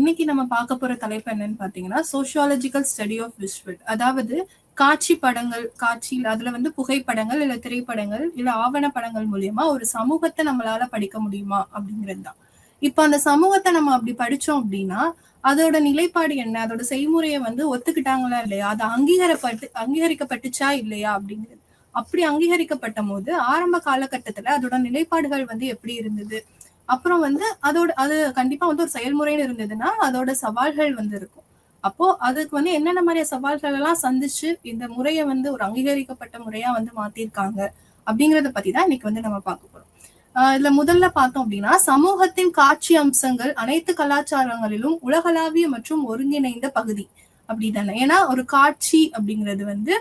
இன்னைக்கு நம்ம பார்க்க போற தலைப்பு என்னன்னு பாத்தீங்கன்னா சோசியாலஜிக்கல் ஸ்டடி ஆஃப் விஷுவல். அதாவது காட்சி படங்கள், அதுல வந்து புகைப்படங்கள் இல்ல திரைப்படங்கள் இல்ல ஆவண படங்கள் மூலியமா ஒரு சமூகத்தை நம்மளால படிக்க முடியுமா அப்படிங்கிறது தான். இப்ப அந்த சமூகத்தை நம்ம அப்படி படிச்சோம் அப்படின்னா அதோட நிலைப்பாடு என்ன, அதோட செய்முறையை வந்து ஒத்துக்கிட்டாங்களா இல்லையா, அது அங்கீகரிக்கப்பட்டுச்சா இல்லையா அப்படிங்கிறது. அப்படி அங்கீகரிக்கப்பட்ட போது ஆரம்ப காலகட்டத்துல அதோட நிலைப்பாடுகள் வந்து எப்படி இருந்தது, அப்புறம் வந்து அது கண்டிப்பா வந்து ஒரு செயல்முறைன்னு இருந்ததுன்னா அதோட சவால்கள் வந்து இருக்கும். அப்போ அதுக்கு வந்து என்னென்ன மாதிரி சவால்கள் எல்லாம் சந்திச்சு இந்த முறையை வந்து ஒரு அங்கீகரிக்கப்பட்ட முறையா வந்து மாத்திருக்காங்க அப்படிங்கறத பத்தி தான் இன்னைக்கு வந்து நம்ம பார்க்க போறோம். இதுல முதல்ல பார்த்தோம் அப்படின்னா சமூகத்தின் காட்சி அம்சங்கள் அனைத்து கலாச்சாரங்களிலும் உலகளாவிய மற்றும் ஒருங்கிணைந்த பகுதி அப்படிதானே. ஏன்னா ஒரு காட்சி அப்படிங்கிறது வந்து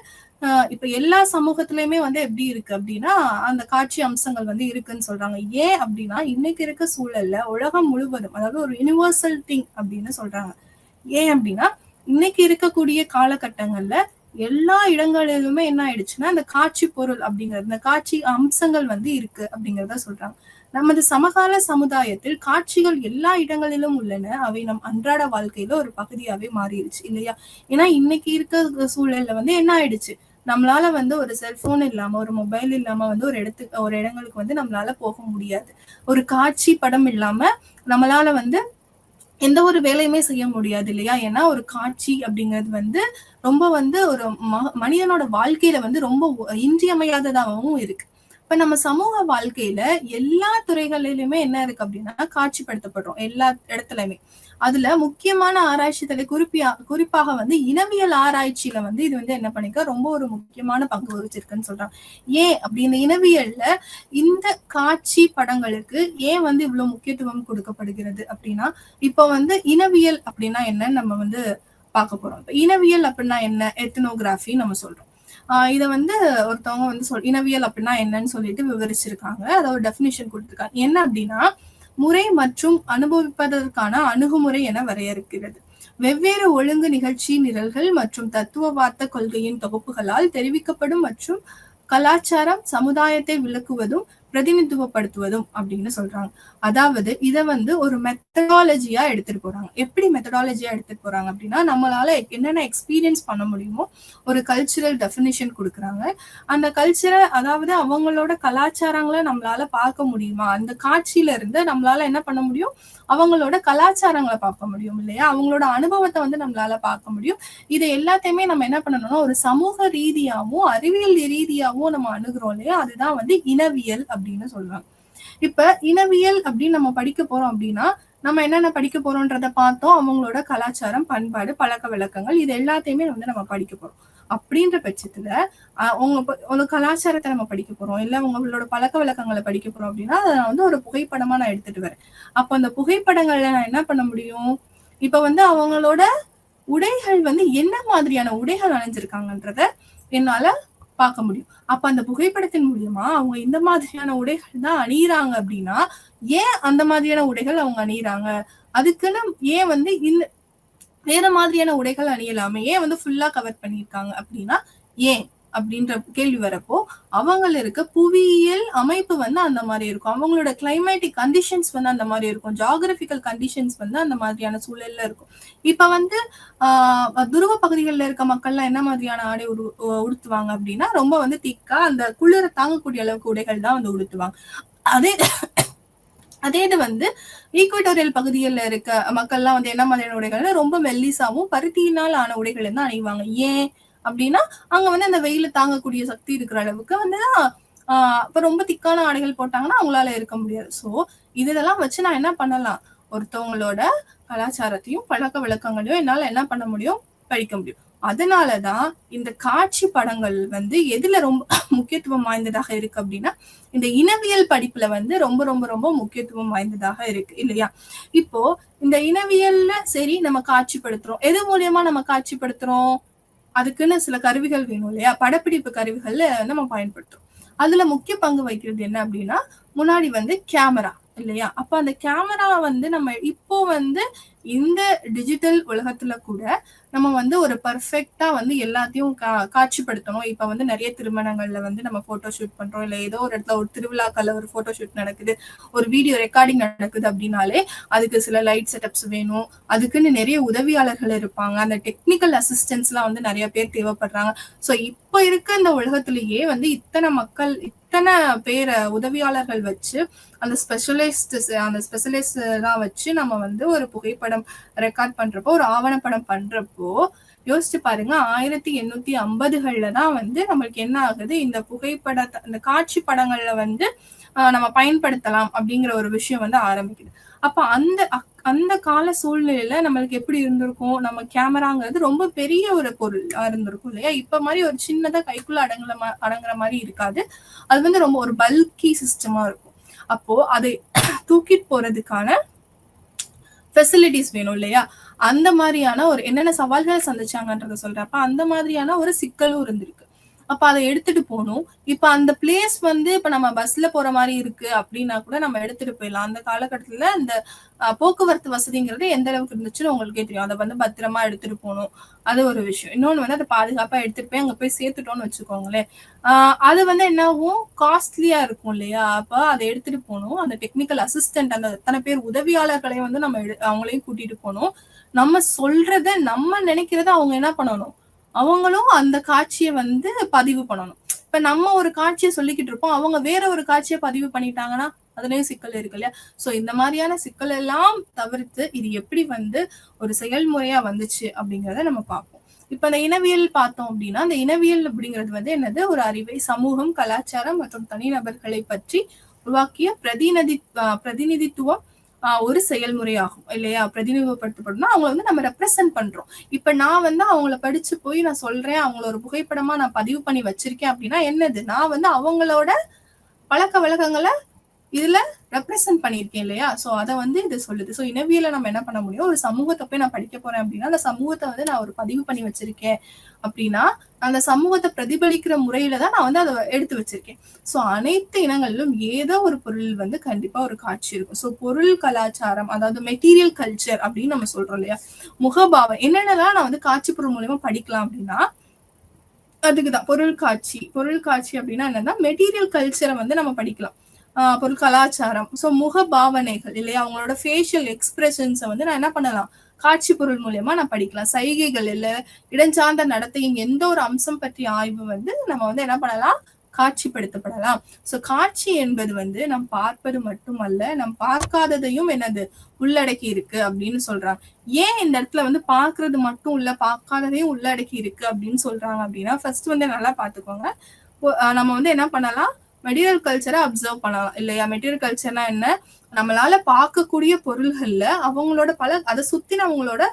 இப்ப எல்லா சமூகத்திலயுமே வந்து எப்படி இருக்கு அப்படின்னா அந்த காட்சி அம்சங்கள் வந்து இருக்குன்னு சொல்றாங்க. ஏன் அப்படின்னா இன்னைக்கு இருக்க சூழல்ல உலகம் முழுவதும், அதாவது ஒரு யூனிவர்சல் திங் அப்படின்னு சொல்றாங்க. ஏன் அப்படின்னா இன்னைக்கு இருக்கக்கூடிய காலகட்டங்கள்ல எல்லா இடங்களிலுமே என்ன ஆயிடுச்சுன்னா இந்த காட்சி பொருள் அப்படிங்கிறது, இந்த காட்சி அம்சங்கள் வந்து இருக்கு அப்படிங்கிறத சொல்றாங்க. நமது சமகால சமுதாயத்தில் காட்சிகள் எல்லா இடங்களிலும் உள்ளன. அவை நம் அன்றாட வாழ்க்கையில ஒரு பகுதியாவே மாறிடுச்சு இல்லையா. ஏன்னா இன்னைக்கு இருக்க சூழல்ல வந்து என்ன ஆயிடுச்சு, நம்மளால வந்து ஒரு செல்போன் இல்லாம ஒரு மொபைல் இல்லாம வந்து ஒரு இடங்களுக்கு வந்து நம்மளால போக முடியாது. ஒரு காட்சி படம் இல்லாம நம்மளால வந்து எந்த ஒரு வேலையுமே செய்ய முடியாது இல்லையா. ஏன்னா ஒரு காட்சி அப்படிங்கிறது வந்து ரொம்ப வந்து ஒரு மனிதனோட வாழ்க்கையில வந்து ரொம்ப இன்றியமையாததாகவும் இருக்கு. இப்ப நம்ம சமூக வாழ்க்கையில எல்லா துறைகளிலுமே என்ன இருக்கு அப்படின்னா காட்சிப்படுத்தப்படுறோம் எல்லா இடத்துலயுமே. அதுல முக்கியமான ஆராய்ச்சி குறிப்பாக வந்து இனவியல் ஆராய்ச்சியில வந்து இது வந்து என்ன பண்ணிக்க ரொம்ப ஒரு முக்கியமான பங்கு வகிச்சிருக்குன்னு சொல்றாங்க. ஏன் அப்படி இந்த இனவியல்ல இந்த காட்சி படங்களுக்கு ஏன் வந்து இவ்வளவு முக்கியத்துவம் கொடுக்கப்படுகிறது அப்படின்னா, இப்ப வந்து இனவியல் அப்படின்னா என்னன்னு நம்ம வந்து பார்க்க போறோம். இனவியல் அப்படின்னா என்ன, எத்னோகிராஃபி நம்ம சொல்றோம். இதை வந்து ஒருத்தவங்க வந்து இனவியல் அப்படின்னா என்னன்னு சொல்லிட்டு விவரிச்சிருக்காங்க. அதோட டெபினிஷன் கொடுத்திருக்காங்க. என்ன அப்படின்னா முறை மற்றும் அனுபவிப்பதற்கான அணுகுமுறை என வரையறுக்கிறது. வெவ்வேறு ஒழுங்கு நிகழ்ச்சி நிரல்கள் மற்றும் தத்துவவார்த்த கொள்கையின் தொகுப்புகளால் தெரிவிக்கப்படும் மற்றும் கலாச்சாரம் சமுதாயத்தை விளக்குவதும் பிரதிநிதித்துவப்படுத்துவதும் அப்படின்னு சொல்றாங்க. அதாவது இத வந்து ஒரு மெத்தடாலஜியா எடுத்துட்டு போறாங்க. எப்படி மெத்தடாலஜியா எடுத்துட்டு போறாங்க அப்படின்னா நம்மளால என்னென்ன எக்ஸ்பீரியன்ஸ் பண்ண முடியுமோ ஒரு கல்ச்சுரல் டெஃபினிஷன் கொடுக்குறாங்க. அந்த கல்ச்சரை, அதாவது அவங்களோட கலாச்சாரங்களை நம்மளால பார்க்க முடியுமா, அந்த காட்சியில இருந்து நம்மளால என்ன பண்ண முடியும், அவங்களோட கலாச்சாரங்களை பார்க்க முடியும் இல்லையா, அவங்களோட அனுபவத்தை வந்து நம்மளால பார்க்க முடியும். இதை எல்லாத்தையுமே நம்ம என்ன பண்ணணும்னா ஒரு சமூக ரீதியாவும் அறிவியல் ரீதியாவும் நம்ம அணுகிறோம் இல்லையா, அதுதான் வந்து இனவியல் அப்படின்னு சொல்றாங்க. இப்ப இனவியல் அப்படின்னு நம்ம படிக்க போறோம் அப்படின்னா நம்ம என்னென்ன படிக்க போறோம்ன்றத பார்த்தோம். அவங்களோட கலாச்சாரம், பண்பாடு, பழக்க வழக்கங்கள் இது எல்லாத்தையுமே வந்து நம்ம படிக்க போறோம். அப்படின்ற பட்சத்துல உங்க கலாச்சாரத்தை நம்ம படிக்க போறோம், இல்ல உங்களோட பழக்க வழக்கங்களை படிக்க போறோம் அப்படின்னா அதை வந்து ஒரு புகைப்படமா நான் எடுத்துட்டு வரேன். அப்ப அந்த புகைப்படங்கள்ல நான் என்ன பண்ண முடியும், இப்ப வந்து அவங்களோட உடைகள் வந்து என்ன மாதிரியான உடைகள் அணிஞ்சிருக்காங்கன்றத என்னால பார்க்க முடியும். அப்ப அந்த புகைப்படத்தின் மூலியமா அவங்க இந்த மாதிரியான உடைகள் தான் அணியிறாங்க அப்படின்னா ஏன் அந்த மாதிரியான உடைகள் அவங்க அணியிறாங்க, அதுக்குன்னு ஏன் வந்து இந்த வேற மாதிரியான உடைகள் அணியலாமே, ஏன் வந்து ஃபுல்லா கவர் பண்ணியிருக்காங்க அப்படின்னா ஏன் அப்படின்ற கேள்வி வரப்போ அவங்களுக்கு புவியியல் அமைப்பு வந்து அந்த மாதிரி இருக்கும், அவங்களோட கிளைமேட்டிக் கண்டிஷன்ஸ் வந்து அந்த மாதிரி இருக்கும், ஜியோகிராபிக்கல் கண்டிஷன்ஸ் வந்து அந்த மாதிரியான சூழல்ல இருக்கும். இப்ப வந்து துருவ பகுதிகளில் இருக்க மக்கள்லாம் என்ன மாதிரியான ஆடை உடுத்துவாங்க அப்படின்னா ரொம்ப வந்து திக்கா அந்த குளிர தாங்கக்கூடிய அளவுக்கு உடைகள் தான் வந்து உடுத்துவாங்க. அதே இது வந்து ஈக்குவட்டோரியல் பகுதிகளில் இருக்க மக்கள்லாம் வந்து என்ன மாதிரியான உடைகள்னா ரொம்ப மெல்லிசாவும் பருத்தியினால் ஆன உடைகள் தான் அணிவாங்க. ஏன் அப்படின்னா அங்க வந்து அந்த வெயில தாங்கக்கூடிய சக்தி இருக்கிற அளவுக்கு வந்து இப்ப ரொம்ப திக்கான ஆடைகள் போட்டாங்கன்னா அவங்களால இருக்க முடியாது. சோ இதெல்லாம் வச்சு நான் என்ன பண்ணலாம், ஒருத்தவங்களோட கலாச்சாரத்தையும் பழக்க வழக்கங்களையும் என்னால என்ன பண்ண முடியும், படிக்க முடியும். அதனாலதான் இந்த காட்சி படங்கள் வந்து எதுல ரொம்ப முக்கியத்துவம் வாய்ந்ததாக இருக்கு அப்படின்னா இந்த இனவியல் படிப்புல வந்து ரொம்ப ரொம்ப ரொம்ப முக்கியத்துவம் வாய்ந்ததாக இருக்கு இல்லையா. இப்போ இந்த இனவியல்ல சரி நம்ம காட்சிப்படுத்துறோம், எது மூலியமா நம்ம காட்சிப்படுத்துறோம், அதுக்குன்னு சில கருவிகள் வேணும் இல்லையா, படப்பிடிப்பு கருவிகள்ல நம்ம பயன்படுத்துறோம். அதுல முக்கிய பங்கு வகிக்கிறது என்ன அப்படின்னா முன்னாடி வந்து கேமரா, இல்லையா? அப்ப அந்த கேமரா வந்து நம்ம இப்போ வந்து இந்த டிஜிட்டல் உலகத்துல கூட நம்ம வந்து ஒரு பெர்ஃபெக்ட்டா வந்து எல்லாத்தையும் காட்சிப்படுத்தணும். இப்ப வந்து நெறைய திருமணங்கள்ல வந்து நம்ம போட்டோ ஷூட் பண்றோம். இல்ல ஏதோ ஒரு இடத்துல ஒரு திருவிழாக்கள்ல ஒரு போட்டோ ஷூட் நடக்குது. ஒரு வீடியோ ரெக்கார்டிங் நடக்குது அப்படின்னாலே, அதுக்கு சில லைட் செட்டப்ஸ் வேணும். அதுக்குன்னு நெறைய உதவியாளர்கள் இருப்பாங்க. அந்த டெக்னிக்கல் அசிஸ்டன்ஸ்லாம் வந்து நெறைய பேர் தேவைப்படுறாங்க. ஸோ இப்ப இருக்க இந்த உலகத்திலேயே வந்து இத்தன மக்கள், இத்தன பேர உதவியாளர்கள் வச்சு அந்த ஸ்பெஷலிஸ்ட் தான் வச்சு நம்ம வந்து ஒரு புகைப்படம் ரெக்கார்ட் பண்றப்போ, ஒரு ஆவணப்படம் பண்றப்போ, யோசிச்சு பாருங்க 1850கள்ல தான் வந்து நம்மளுக்கு என்ன ஆகுது, இந்த புகைப்படத்தை இந்த காட்சி படங்கள்ல வந்து நம்ம பயன்படுத்தலாம் அப்படிங்கிற ஒரு விஷயம் வந்து ஆரம்பிக்குது. அப்ப அந்த கால சூழ்நிலையில நம்மளுக்கு எப்படி இருந்திருக்கும், நம்ம கேமராங்கிறது ரொம்ப பெரிய ஒரு பொருள் இருந்திருக்கும் இல்லையா? இப்ப மாதிரி ஒரு சின்னதா கைக்குள்ள அடங்குற மாதிரி இருக்காது. அது வந்து ரொம்ப ஒரு பல்கி சிஸ்டமா இருக்கும். அப்போ அதை தூக்கிட்டு போறதுக்கான ஃபெசிலிட்டிஸ் வேணும் இல்லையா? அந்த மாதிரியான ஒரு என்னென்ன சவால்களை சந்திச்சாங்கன்றத சொல்றப்ப அந்த மாதிரியான ஒரு சிக்கலும் இருந்திருக்கு. அப்ப அதை எடுத்துட்டு போகணும். இப்ப அந்த பிளேஸ் வந்து இப்ப நம்ம பஸ்ல போற மாதிரி இருக்கு அப்படின்னா கூட நம்ம எடுத்துட்டு போயிடலாம். அந்த காலகட்டத்துல அந்த போக்குவரத்து வசதிங்கிறது எந்த அளவுக்கு இருந்துச்சுன்னு உங்களுக்கே தெரியும். அதை வந்து பத்திரமா எடுத்துட்டு போகணும். அது ஒரு விஷயம். இன்னொன்னு வந்து அதை பாதுகாப்பா எடுத்துட்டு போய் அங்க போய் சேர்த்துட்டோம்னு வச்சுக்கோங்களேன். அது வந்து என்ன ஆகும், காஸ்ட்லியா இருக்கும் இல்லையா? அப்ப அதை எடுத்துட்டு போகணும். அந்த டெக்னிக்கல் அசிஸ்டன்ட் அந்த எத்தனை பேர் உதவியாளர்களையும் வந்து நம்ம அவங்களையும் கூட்டிட்டு போகணும். நம்ம சொல்றத நம்ம நினைக்கிறத அவங்க என்ன பண்ணணும், அவங்களும் அந்த காட்சியை வந்து பதிவு பண்ணணும். இப்ப நம்ம ஒரு காட்சியை சொல்லிக்கிட்டு இருப்போம், அவங்க வேற ஒரு காட்சியை பதிவு பண்ணிட்டாங்கன்னா அதுலயும் சிக்கல் இருக்கு இல்லையா? சோ இந்த மாதிரியான சிக்கல் எல்லாம் தவிர்த்து இது எப்படி வந்து ஒரு செயல்முறையா வந்துச்சு அப்படிங்கறத நம்ம பார்ப்போம். இப்ப அந்த இனவியல் பார்த்தோம் அப்படின்னா, அந்த இனவியல் அப்படிங்கிறது வந்து என்னது, ஒரு அறிவை, சமூகம், கலாச்சாரம் மற்றும் தனிநபர்களை பற்றி உருவாக்கிய பிரதிநிதித்துவம் ஒரு செயல்முறை ஆகும் இல்லையா? பிரதிநிதித்துவப்படுத்தப்படும்னா அவங்களை வந்து நம்ம ரெப்ரசென்ட் பண்றோம். இப்ப நான் வந்து அவங்கள படிச்சு போய் நான் சொல்றேன், அவங்கள ஒரு புகைப்படமா நான் பதிவு பண்ணி வச்சிருக்கேன் அப்படின்னா என்னது, நான் வந்து அவங்களோட பழக்க வழக்கங்களை இதுல ரெப்ரசென்ட் பண்ணியிருக்கேன் இல்லையா? சோ அதை வந்து இது சொல்லுது. சோ இனவியலை நம்ம என்ன பண்ண முடியும், ஒரு சமூகத்தை போய் நான் படிக்க போறேன் அப்படின்னா அந்த சமூகத்தை வந்து நான் ஒரு பதிவு பண்ணி வச்சிருக்கேன் அப்படின்னா அந்த சமூகத்தை பிரதிபலிக்கிற முறையில தான் நான் வந்து அதை எடுத்து வச்சிருக்கேன். சோ அனைத்து இனங்களிலும் ஏதோ ஒரு பொருள் வந்து கண்டிப்பா ஒரு காட்சி இருக்கும். சோ பொருள் கலாச்சாரம், அதாவது மெட்டீரியல் கல்ச்சர் அப்படின்னு நம்ம சொல்றோம் இல்லையா? முகபாவம் என்னென்னலாம் நான் வந்து காட்சி பொருள் மூலியமா படிக்கலாம் அப்படின்னா அதுக்குதான் பொருள் காட்சி அப்படின்னா என்னன்னா மெட்டீரியல் கல்ச்சரை வந்து நம்ம படிக்கலாம். பொருள் கலாச்சாரம், சோ முக பாவனைகள் இல்லையா, அவங்களோட ஃபேஷியல் எக்ஸ்பிரஷன்ஸை வந்து நான் என்ன பண்ணலாம், காட்சி பொருள் மூலியமா நான் படிக்கலாம். சைகைகள் இல்ல இடஞ்சார்ந்த நடத்தையின் எந்த ஒரு அம்சம் பற்றிய ஆய்வு வந்து நம்ம வந்து என்ன பண்ணலாம், காட்சிப்படுத்தப்படலாம். சோ காட்சி என்பது வந்து நம் பார்ப்பது மட்டுமல்ல, நம் பார்க்காததையும் என்னது உள்ளடக்கி இருக்கு அப்படின்னு சொல்றாங்க. ஏன் இந்த இடத்துல வந்து பாக்குறது மட்டும் இல்ல, பார்க்காததையும் உள்ளடக்கி இருக்கு அப்படின்னு சொல்றாங்க அப்படின்னா, ஃபர்ஸ்ட் வந்து நல்லா பாத்துக்கோங்க. நம்ம வந்து என்ன பண்ணலாம், மெட்டீரியல் கல்ச்சரை அப்சர்வ் பண்ணலாம் இல்லையா? மெட்டீரியல் கல்ச்சர்னா என்ன, நம்மளால பார்க்கக்கூடிய பொருள்கள்ல அவங்களோட அதை சுத்தின அவங்களோட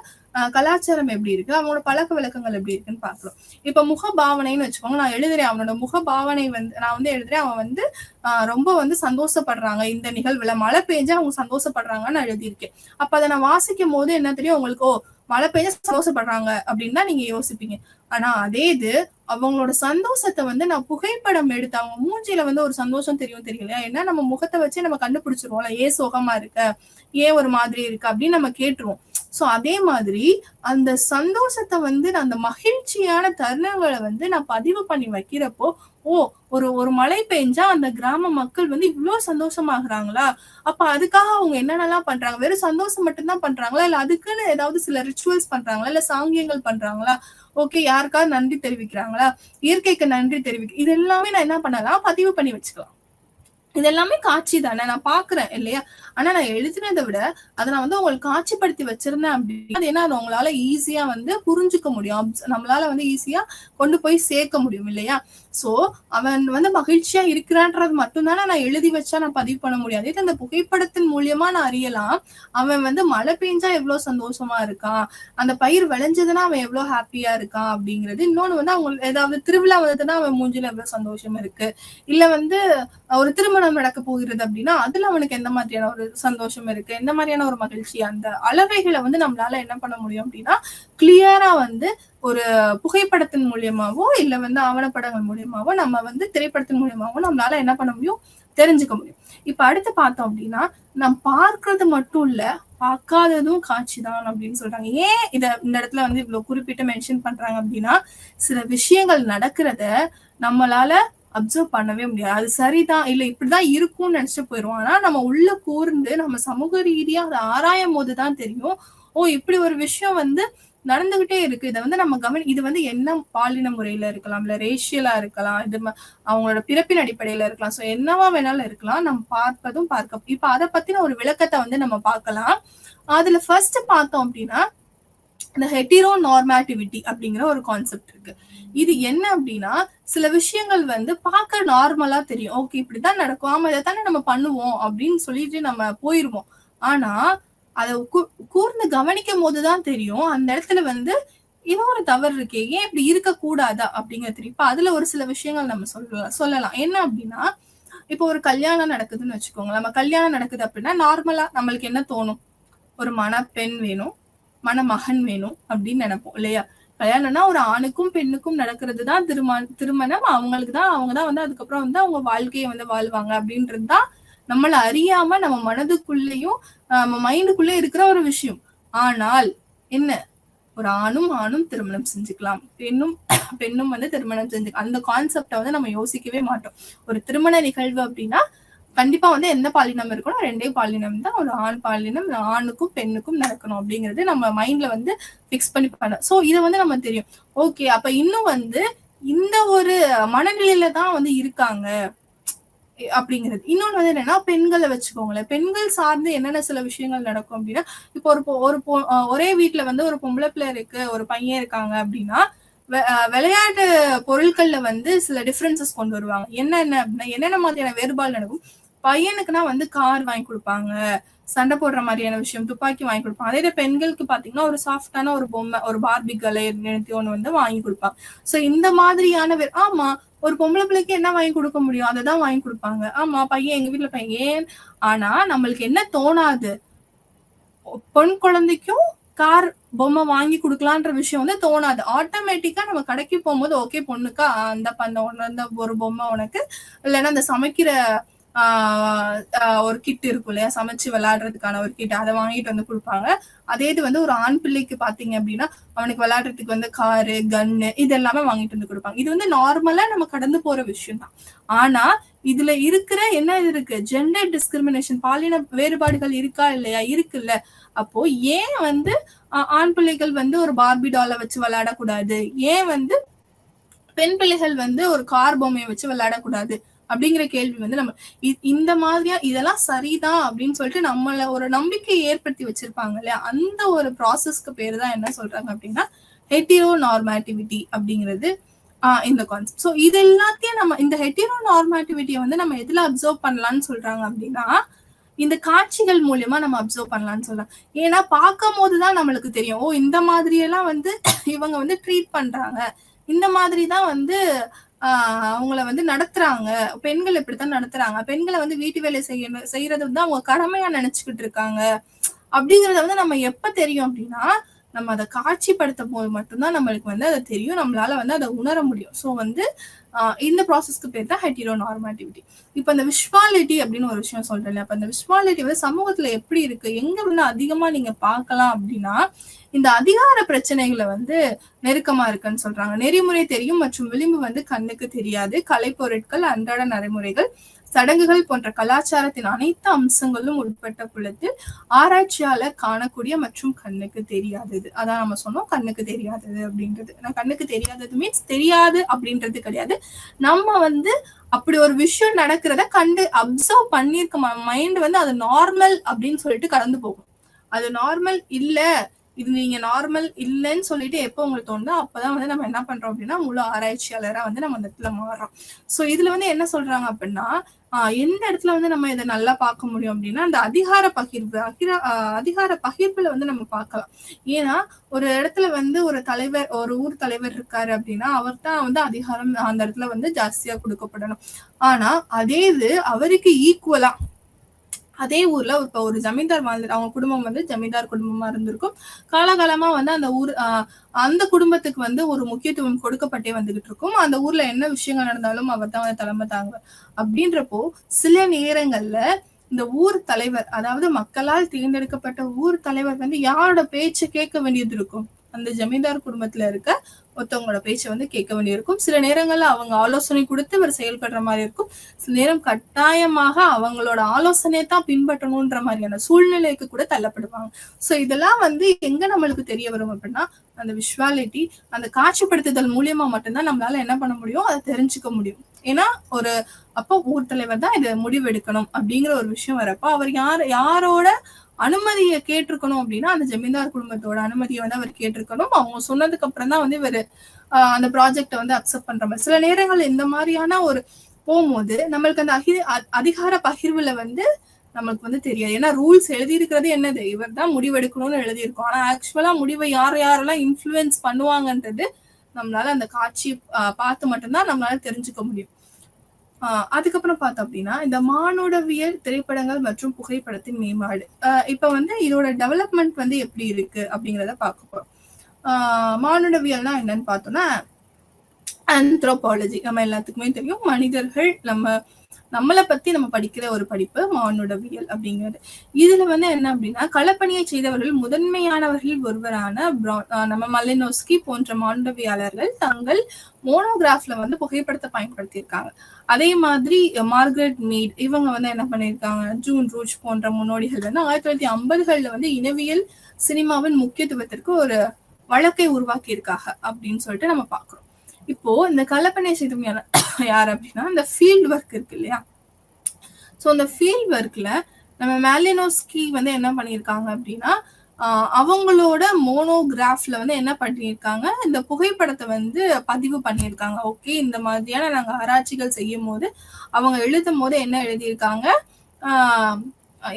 கலாச்சாரம் எப்படி இருக்கு, அவங்களோட பழக்க வழக்கங்கள் எப்படி இருக்குன்னு பாக்குறோம். இப்ப முக பாவனைன்னு வச்சுக்கோங்க, நான் எழுதுறேன் அவனோட முக பாவனை வந்து நான் வந்து எழுதுறேன், அவன் வந்து ரொம்ப வந்து சந்தோஷப்படுறாங்க, இந்த நிகழ்வுல மழை பெஞ்சா அவங்க சந்தோஷப்படுறாங்கன்னு நான் எழுதியிருக்கேன். அப்ப அதை நான் வாசிக்கும் போது என்ன தெரியும் உங்களுக்கு, மழை பெய்ஞ்சா சந்தோஷப்படுறாங்க அப்படின்னு தான் நீங்க யோசிப்பீங்க. ஆனா அதே இது அவங்களோட சந்தோஷத்தை வந்து நான் புகைப்படம் எடுத்து அவங்க மூஞ்சில வந்து ஒரு சந்தோஷம் தெரியும் தெரியலையா, ஏன்னா நம்ம முகத்தை வச்சு நம்ம கண்டுபிடிச்சிருவோம்ல, ஏன் சோகமா இருக்க, ஏன் ஒரு மாதிரி இருக்கு அப்படின்னு நம்ம கேட்டுருவோம். சோ அதே மாதிரி அந்த சந்தோஷத்தை வந்து அந்த மகிழ்ச்சியான தருணங்களை வந்து நான் பதிவு பண்ணி வைக்கிறப்போ, ஓ ஒரு மழை பெஞ்சா அந்த கிராம மக்கள் வந்து இவ்வளவு சந்தோஷமாகறாங்களா, அப்ப அதுக்காக அவங்க என்னென்னலாம் பண்றாங்க, வெறும் சந்தோஷம் மட்டும்தான் பண்றாங்களா, இல்ல அதுக்குன்னு ஏதாவது சில ரிச்சுவல்ஸ் பண்றாங்களா, இல்ல சாங்கியங்கள் பண்றாங்களா, ஓகே யாருக்காவது நன்றி தெரிவிக்கிறாங்களா, இயற்கைக்கு நன்றி இது எல்லாமே நான் என்ன பண்ணலாம், பதிவு பண்ணி வச்சுக்கலாம். இது எல்லாமே காட்சி தானே, நான் பாக்குறேன் இல்லையா? ஆனா நான் எழுதினதை விட அதை நான் வந்து உங்களுக்கு காட்சிப்படுத்தி வச்சிருந்தேன் அப்படின்னா அது என்ன, அது உங்களால ஈஸியா வந்து புரிஞ்சுக்க முடியும், நம்மளால வந்து ஈஸியா கொண்டு போய் சேர்க்க முடியும் இல்லையா? சோ அவன் வந்து மகிழ்ச்சியா இருக்கிறான்றது மட்டும்தானே நான் எழுதி வச்சா நான் பதிவு பண்ண முடியாது. இது அந்த புகைப்படத்தின் மூலியமா நான் அறியலாம், அவன் வந்து மழை பெஞ்சா எவ்வளவு சந்தோஷமா இருக்கான், அந்த பயிர் விளைஞ்சதுன்னா அவன் எவ்வளவு ஹாப்பியா இருக்கான் அப்படிங்கிறது. இன்னொன்னு வந்து அவங்க ஏதாவது திருவிழா வந்ததுன்னா அவன் மூஞ்சில எவ்வளவு சந்தோஷம் இருக்கு, இல்ல வந்து ஒரு திருமணம் நடக்க போகிறது அப்படின்னா அதுல அவனுக்கு எந்த மாதிரியான ஒரு சந்தோஷம் இருக்கு, எந்த மாதிரியான ஒரு மகிழ்ச்சி, அந்த அளவைகளை வந்து நம்மளால என்ன பண்ண முடியும் அப்படின்னா கிளியரா வந்து ஒரு புகைப்படத்தின் மூலியமாவோ இல்ல வந்து ஆவணப்படங்கள் மூலியமாவோ நம்ம வந்து திரைப்படத்தின் மூலியமாவோ நம்மளால என்ன பண்ண முடியும், தெரிஞ்சுக்க முடியும். இப்ப அடுத்து பார்த்தோம் அப்படின்னா, நம்ம பார்க்கறது மட்டும் இல்ல, பார்க்காததும் காட்சி தான் அப்படின்னு சொல்றாங்க. ஏன் இந்த இடத்துல வந்து இவ்வளவு குறிப்பிட்டு மென்ஷன் பண்றாங்க அப்படின்னா, சில விஷயங்கள் நடக்கிறத நம்மளால அப்சர்வ் பண்ணவே முடியாது. அது சரிதான், இல்ல இப்படிதான் இருக்கும்னு நினைச்சிட்டு போயிருவோம். ஆனா நம்ம உள்ள கூர்ந்து நம்ம சமூக ரீதியா அதை ஆராயும் போதுதான் தெரியும், ஓ இப்படி ஒரு விஷயம் வந்து நடந்துகிட்டே இருக்கு. இதை வந்து நம்ம இது வந்து என்ன பாலின முறையில இருக்கலாம், இல்ல ரேஷியலா இருக்கலாம், இது அவங்களோட பிறப்பின் அடிப்படையில இருக்கலாம். சோ என்னவா வேணாலும் இருக்கலாம். நம்ம பார்ப்பதும் பார்க்க இப்ப அதை பத்தின ஒரு விளக்கத்தை வந்து நம்ம பார்க்கலாம். அதுல ஃபர்ஸ்ட் பார்த்தோம் அப்படின்னா, இந்த ஹெட்டிரோ நார்மேட்டிவிட்டி அப்படிங்கிற ஒரு கான்செப்ட் இருக்கு. இது என்ன அப்படின்னா, சில விஷயங்கள் வந்து பார்க்க நார்மலா தெரியும். ஓகே இப்படிதான் நடக்கும், ஆமா இதைத்தானே நம்ம பண்ணுவோம் அப்படின்னு சொல்லிட்டு நம்ம போயிருவோம். ஆனா அதை கூர்ந்து கவனிக்கும் போதுதான் தெரியும் அந்த இடத்துல வந்து ஏதோ ஒரு தவறு இருக்கே, ஏன் இப்படி இருக்க கூடாதா அப்படிங்கிறது தெரியும். இப்ப அதுல ஒரு சில விஷயங்கள் நம்ம சொல்லலாம். என்ன அப்படின்னா, இப்போ ஒரு கல்யாணம் நடக்குதுன்னு வச்சுக்கோங்க. நம்ம கல்யாணம் நடக்குது அப்படின்னா நார்மலா நம்மளுக்கு என்ன தோணும், ஒரு மணப்பெண் வேணும், மணமகன் வேணும் அப்படின்னு நினைப்போம் இல்லையா? கல்யாணம்னா ஒரு ஆணுக்கும் பெண்ணுக்கும் நடக்கிறது தான் திருமணம். அவங்கதான் வந்து அதுக்கப்புறம் வந்து அவங்க வாழ்க்கையை வந்து வாழ்வாங்க அப்படின்றதுதான் நம்மள அறியாம நம்ம மனதுக்குள்ளேயும் நம்ம மைண்டுக்குள்ளே இருக்கிற ஒரு விஷயம். ஆனால் என்ன, ஒரு ஆணும் திருமணம் செஞ்சுக்கலாம், பெண்ணும் வந்து திருமணம் செஞ்சுக்கலாம். அந்த கான்செப்டை வந்து நம்ம யோசிக்கவே மாட்டோம். ஒரு திருமண நிகழ்வு அப்படின்னா கண்டிப்பா வந்து எந்த பாலினம் இருக்கணும், ரெண்டே பாலினம் தான். ஒரு ஆண் பாலினம் ஆணுக்கும் பெண்ணுக்கும் நடக்கணும் அப்படிங்கிறது நம்ம மைண்ட்ல வந்து பிக்ஸ் பண்ணி பண்ண. சோ இதை வந்து நம்ம தெரியும். ஓகே அப்ப இன்னும் வந்து இந்த ஒரு மனநிலையில தான் வந்து இருக்காங்க அப்படிங்கிறது. இன்னொன்னு வந்து என்னன்னா, பெண்களை வச்சுக்கோங்களேன். பெண்கள் சார்ந்து என்னென்ன சில விஷயங்கள் நடக்கும் அப்படின்னா, இப்போ ஒரே வீட்டுல வந்து ஒரு பொம்பளை பிள்ளை இருக்கு, ஒரு பையன் இருக்காங்க அப்படின்னா விளையாட்டு பொருட்கள்ல வந்து சில டிஃபரன்சஸ் கொண்டு வருவாங்க. என்னென்ன மாதிரியான வேறுபாடு நடக்கும். பையனுக்குன்னா வந்து கார் வாங்கி கொடுப்பாங்க, சண்டை போடுற மாதிரியான விஷயம், துப்பாக்கி வாங்கி கொடுப்பாங்க. அதே பெண்களுக்கு பாத்தீங்கன்னா ஒரு சாஃப்டான ஒரு பொம்மை, ஒரு பார்பிகளை ஒண்ணு வந்து வாங்கி கொடுப்பாங்க. சோ இந்த மாதிரியான ஆமா ஒரு பொம்பளை பிள்ளைக்கு என்ன வாங்கி கொடுக்க முடியும், அதைதான் வாங்கி கொடுப்பாங்க. ஆமா பையன் எங்க வீட்டுல பையன். ஆனா நம்மளுக்கு என்ன தோணாது, பொன் குழந்தைக்கும் கார் பொம்மை வாங்கி கொடுக்கலான்ற விஷயம் வந்து தோணாது. ஆட்டோமேட்டிக்கா நம்ம கடைக்கு போகும்போது ஓகே பொண்ணுக்கா அந்த ஒரு பொம்மை உனக்கு, இல்லைன்னா அந்த சமைக்கிற ஒரு கிட் இருக்கும் இல்லையா, சமைச்சு விளையாடுறதுக்கான ஒரு கிட், அதை வாங்கிட்டு வந்து கொடுப்பாங்க. அதே இது வந்து ஒரு ஆண் பிள்ளைக்கு பாத்தீங்க அப்படின்னா அவனுக்கு விளையாடுறதுக்கு வந்து காரு, கன்னு இது எல்லாமே வாங்கிட்டு வந்து கொடுப்பாங்க. இது வந்து நார்மலா நம்ம கடந்து போற விஷயம் தான். ஆனா இதுல இருக்கிற என்ன இருக்கு, ஜெண்டர் டிஸ்கிரிமினேஷன், பாலின வேறுபாடுகள் இருக்கா இல்லையா, இருக்குல்ல. அப்போ ஏன் வந்து ஆண் பிள்ளைகள் வந்து ஒரு பார்பி டாலை வச்சு விளையாடக்கூடாது, ஏன் வந்து பெண் பிள்ளைகள் வந்து ஒரு கார் பொம்மையை வச்சு விளையாடக்கூடாது அப்படிங்கிற கேள்வி வந்து நம்ம இந்த மாதிரியா இதெல்லாம் சரிதான் அப்படின்னு சொல்லிட்டு நம்மள ஒரு நம்பிக்கை ஏற்படுத்தி வச்சிருப்பாங்க இல்லையா, அந்த ஒரு ப்ராசஸ்க்கு பேரு தான் என்ன சொல்றாங்க அப்படின்னா ஹெட்டிரோ நார்மேட்டிவிட்டி அப்படிங்கிறது இந்த கான்செப்ட். ஸோ இது எல்லாத்தையும் நம்ம இந்த ஹெட்டிரோ நார்மேட்டிவிட்டியை வந்து நம்ம எதுல அப்சர்வ் பண்ணலாம்னு சொல்றாங்க அப்படின்னா, இந்த காட்சிகள் மூலியமா நம்ம அப்சர்வ் பண்ணலாம்னு சொல்லலாம். ஏன்னா பார்க்கும் போதுதான் நம்மளுக்கு தெரியும், ஓ இந்த மாதிரி எல்லாம் வந்து இவங்க வந்து ட்ரீட் பண்றாங்க, இந்த மாதிரிதான் வந்து அவங்கள வந்து நடத்துறாங்க, பெண்கள் இப்படித்தான் நடத்துறாங்க, பெண்களை வந்து வீட்டு வேலை செய்யறது வந்து அவங்க கடமையா நினைச்சுக்கிட்டு இருக்காங்க அப்படிங்கறத வந்து நம்ம எப்ப தெரியும் அப்படின்னா, நம்ம அதை காட்சிப்படுத்தும் போது மட்டும்தான் நம்மளுக்கு வந்து அதை தெரியும், நம்மளால வந்து அதை உணர முடியும். ஸோ வந்து இந்த ப்ராசஸ்க்கு பேர் தான் ஹெட்டிரோ நார்மேட்டிவிட்டி. இப்ப இந்த விஷுவாலிட்டி அப்படின்னு ஒரு விஷயம் சொல்றேன். அப்ப இந்த விஷுவாலிட்டி வந்து சமூகத்துல எப்படி இருக்கு, எங்க வந்து அதிகமா நீங்க பார்க்கலாம் அப்படின்னா, இந்த அதிகார பிரச்சனைகளை வந்து நெருக்கமா இருக்குன்னு சொல்றாங்க. நெறிமுறை தெரியும் மற்றும் விளிம்பு வந்து கண்ணுக்கு தெரியாது. கலைப்பொருட்கள், அன்றாட நடைமுறைகள், சடங்குகள் போன்ற கலாச்சாரத்தின் அனைத்து அம்சங்களும் உட்பட்ட பொழுது ஆராய்ச்சியாளர் காணக்கூடிய மற்றும் கண்ணுக்கு தெரியாதது. அதான் நம்ம சொன்னோம் கண்ணுக்கு தெரியாதது அப்படின்றது. கண்ணுக்கு தெரியாதது மீன்ஸ் தெரியாது அப்படின்றது கிடையாது. நம்ம வந்து அப்படி ஒரு விஷயம் நடக்கிறத கண்டு அப்சர்வ் பண்ணிருக்க மைண்ட் வந்து அது நார்மல் அப்படின்னு சொல்லிட்டு கடந்து போகும். அது நார்மல் இல்ல, இது நீங்க நார்மல் இல்லைன்னு சொல்லிட்டு எப்போ உங்களுக்கு தோணுதோ அப்பதான் வந்து நம்ம என்ன பண்றோம் அப்படின்னா முழு ஆராய்ச்சியாளரா வந்து நம்ம அந்த இடத்துல மாறுறோம். சோ இதுல வந்து என்ன சொல்றாங்க அப்படின்னா, எந்த இடத்துல வந்து நம்ம இதை நல்லா பார்க்க முடியும் அப்படின்னா, அந்த அதிகார பகிர்வுல வந்து நம்ம பார்க்கலாம். ஏன்னா ஒரு இடத்துல வந்து ஒரு ஊர் தலைவர் இருக்காரு அப்படின்னா அவர் தான் வந்து அதிகாரம் அந்த இடத்துல வந்து ஜாஸ்தியா கொடுக்கப்படணும். ஆனா அதே இது அவருக்கு ஈக்குவலா அதே ஊர்ல இப்ப ஒரு ஜமீன்தார் வாழ்ந்து அவங்க குடும்பம் வந்து ஜமீன்தார் குடும்பமா இருந்திருக்கும். காலகாலமா வந்து அந்த ஊர் அந்த குடும்பத்துக்கு வந்து ஒரு முக்கியத்துவம் கொடுக்கப்பட்டே வந்துகிட்டு இருக்கும். அந்த ஊர்ல என்ன விஷயங்கள் நடந்தாலும் அவர் தான் வந்து தலைமை தாங்க. அப்படின்றப்போ சில நேரங்கள்ல இந்த ஊர் தலைவர், அதாவது மக்களால் தேர்ந்தெடுக்கப்பட்ட ஊர் தலைவர் வந்து யாரோட பேச்சை கேட்க வேண்டியது இருக்கும்? அந்த ஜமீன்தார் குடும்பத்துல இருக்க ஒருத்தவங்களோட பேச்சை வந்து கேட்க வேண்டியிருக்கும். சில நேரங்கள்ல அவங்க ஆலோசனை கொடுத்து இவர் செயல்படுற மாதிரி இருக்கும். சில நேரம் கட்டாயமாக அவங்களோட ஆலோசனையை தான் பின்பற்றணும்ன்ற மாதிரியான சூழ்நிலைக்கு கூட தள்ளப்படுவாங்க. சோ இதெல்லாம் வந்து எங்க நம்மளுக்கு தெரிய வரும் அப்படின்னா, அந்த விஷுவாலிட்டி, அந்த காட்சிப்படுத்துதல் மூலியமா மட்டும்தான் நம்மளால என்ன பண்ண முடியும், அதை தெரிஞ்சுக்க முடியும். ஏன்னா ஒரு அப்போ ஊர் தலைவர் தான் இதை முடிவெடுக்கணும் அப்படிங்கிற ஒரு விஷயம் வரப்போ அவர் யாரோட அனுமதியை கேட்டிருக்கணும் அப்படின்னா அந்த ஜமீன்தார் குடும்பத்தோட அனுமதியை வந்து அவர் கேட்டிருக்கணும். அவங்க சொன்னதுக்கு அப்புறம் தான் வந்து இவர் அந்த ப்ராஜெக்டை வந்து அக்செப்ட் பண்ற மாதிரி. சில நேரங்கள் இந்த மாதிரியான ஒரு போகும்போது நம்மளுக்கு அந்த அதிகார பகிர்வுல வந்து நமக்கு வந்து தெரியாது. ஏன்னா ரூல்ஸ் எழுதி இருக்கிறது என்னது, இவர் தான் முடிவெடுக்கணும்னு எழுதியிருக்கோம். ஆனா ஆக்சுவலா முடிவை யாரெல்லாம் இன்ஃபுளுன்ஸ் பண்ணுவாங்கன்றது நம்மளால அந்த காட்சி பார்த்து மட்டும்தான் நம்மளால தெரிஞ்சுக்க முடியும். அதுக்கப்புறம் பார்த்தோம் அப்படின்னா இந்த மானுடவியல் திரைப்படங்கள் மற்றும் புகைப்படத்தின் மேம்பாடு. இப்ப வந்து இதோட டெவலப்மெண்ட் வந்து எப்படி இருக்கு அப்படிங்கிறத பார்க்க போறோம். மானுடவியல்னா என்னன்னு பார்த்தோம்னா ஆந்த்ரோபாலஜி. நம்ம எல்லாத்துக்குமே தெரியும், மனிதர்கள் நம்மளை பத்தி நம்ம படிக்கிற ஒரு படிப்பு மானுடவியல் அப்படிங்கிறது. இதுல வந்து என்ன அப்படின்னா களப்பணியை செய்தவர்கள் முதன்மையானவர்கள் ஒருவரான நம்ம மலினோஸ்கி போன்ற மானுடவியாளர்கள் தங்கள் மோனோகிராஃப்ல வந்து புகைப்படத்தை பயன்படுத்தியிருக்காங்க. அதே மாதிரி மார்கரெட் மீட் இவங்க வந்து என்ன பண்ணியிருக்காங்க, ஜூன் ரூச் போன்ற முன்னோடிகள் வந்து 1950 வந்து இனவியல் சினிமாவின் முக்கியத்துவத்திற்கு ஒரு வழக்கை உருவாக்கி இருக்காங்க அப்படின்னு சொல்லிட்டு நம்ம பாக்குறோம். இப்போ இந்த கலப்பணை செய்தவங்க யார் அப்படின்னா இந்த ஃபீல்ட் ஒர்க் இருக்கு இல்லையா. சோ அந்த ஃபீல்ட் ஒர்க்ல நம்ம மேலினோஸ்கி வந்து என்ன பண்ணியிருக்காங்க அப்படின்னா அவங்களோட மோனோகிராஃப்ல வந்து என்ன பண்ணியிருக்காங்க, இந்த புகைப்படத்தை வந்து பதிவு பண்ணியிருக்காங்க. ஓகே, இந்த மாதிரியான நாங்க ஆராய்ச்சிகள் செய்யும் போது அவங்க எழுதும் போது என்ன எழுதியிருக்காங்க,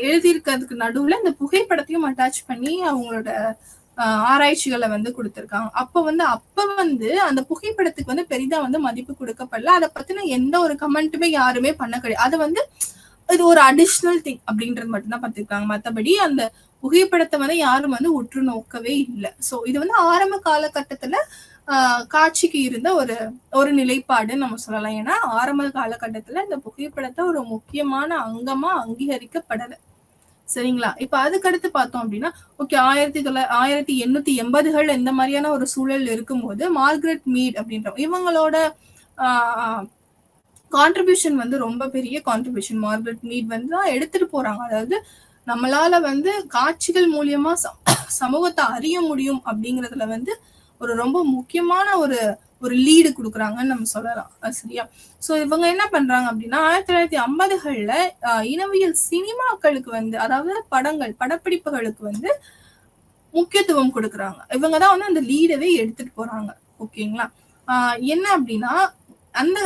எழுதியிருக்கிறதுக்கு நடுவுல இந்த புகைப்படத்தையும் அட்டாச் பண்ணி அவங்களோட ஆராய்ச்சிகளை வந்து கொடுத்திருக்காங்க. அப்ப வந்து அந்த புகைப்படத்துக்கு வந்து பெரிதா வந்து மதிப்பு கொடுக்கப்படல. அதை பத்தின எந்த ஒரு கமெண்ட்டுமே யாருமே பண்ண கிடையாது. அது வந்து இது ஒரு அடிஷ்னல் திங் அப்படின்றது மட்டும்தான் பார்த்திருக்காங்க. மற்றபடி அந்த புகைப்படத்தை வந்து யாரும் வந்து உற்று நோக்கவே இல்லை. சோ இது வந்து ஆரம்ப காலகட்டத்துல காட்சிக்கு இருந்த ஒரு நிலைப்பாடுன்னு நம்ம சொல்லலாம். ஏன்னா ஆரம்ப காலகட்டத்துல இந்த புகைப்படத்தை ஒரு முக்கியமான அங்கமா அங்கீகரிக்கப்படலை. சரிங்களா. இப்ப அதுக்கடுத்து பார்த்தோம் அப்படின்னா ஓகே 1880 இந்த மாதிரியான ஒரு சூழல் இருக்கும்போது மார்கரெட் மீட் அப்படின்ற இவங்களோட கான்ட்ரிபியூஷன் வந்து ரொம்ப பெரிய கான்ட்ரிபியூஷன் மார்கரெட் மீட் வந்து தான் எடுத்துட்டு போறாங்க. அதாவது நம்மளால வந்து காட்சிகள் மூலியமா சமூகத்தை அறிய முடியும் அப்படிங்கறதுல வந்து ஒரு ரொம்ப முக்கியமான ஒரு லீடு கொடுக்குறாங்கன்னு நம்ம சொல்லலாம். சரியா. சோ இவங்க என்ன பண்றாங்க அப்படின்னா 1950 இனவியல் சினிமாக்களுக்கு வந்து அதாவது படப்பிடிப்புகளுக்கு வந்து முக்கியத்துவம் கொடுக்குறாங்க. இவங்கதான் வந்து அந்த லீடவே எடுத்துட்டு போறாங்க. ஓகேங்களா. என்ன அப்படின்னா அந்த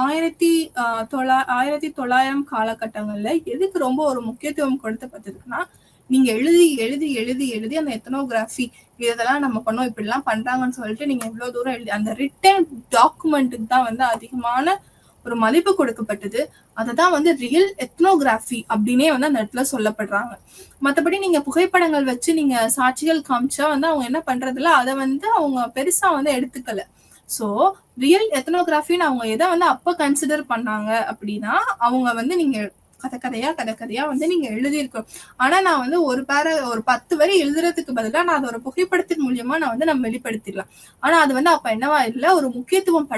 1900 காலகட்டங்கள்ல எதுக்கு ரொம்ப ஒரு முக்கியத்துவம் கொடுத்தப்பட்டிருக்குன்னா, நீங்க எழுதி எழுதி எழுதி எழுதி அந்த எத்தனோகிராஃபி இதெல்லாம் நம்ம பண்ணோம், இப்படி எல்லாம் பண்றாங்கன்னு சொல்லிட்டு நீங்க எவ்வளவு தூரம் எழுதி அந்த ரிட்டன் டாக்குமெண்ட்டுக்கு தான் வந்து அதிகமான ஒரு மதிப்பு கொடுக்கப்பட்டது. அததான் வந்து ரியல் எத்னோகிராஃபி அப்படின்னே வந்து அந்த இடத்துல சொல்லப்படுறாங்க. மற்றபடி நீங்க புகைப்படங்கள் வச்சு நீங்க சாட்சிகள் காமிச்சா வந்து அவங்க என்ன பண்றதுல அதை வந்து அவங்க பெருசா வந்து எடுத்துக்கல. சோ ரியல் எத்னோகிராஃபின்னு அவங்க எதை வந்து அப்ப கன்சிடர் பண்ணாங்க அப்படின்னா, அவங்க வந்து நீங்க கதையா வந்து நீங்க எழுதியிருக்கோம். ஆனா நான் வந்து ஒரு 10 வரி எழுதுறதுக்கு பதிலா நான் அதை ஒரு புகைப்படத்தின் மூலியமா நான் வந்து நம்ம வெளிப்படுத்திடலாம். ஆனா அது வந்து அப்ப என்னவா இல்ல, ஒரு முக்கியத்துவம்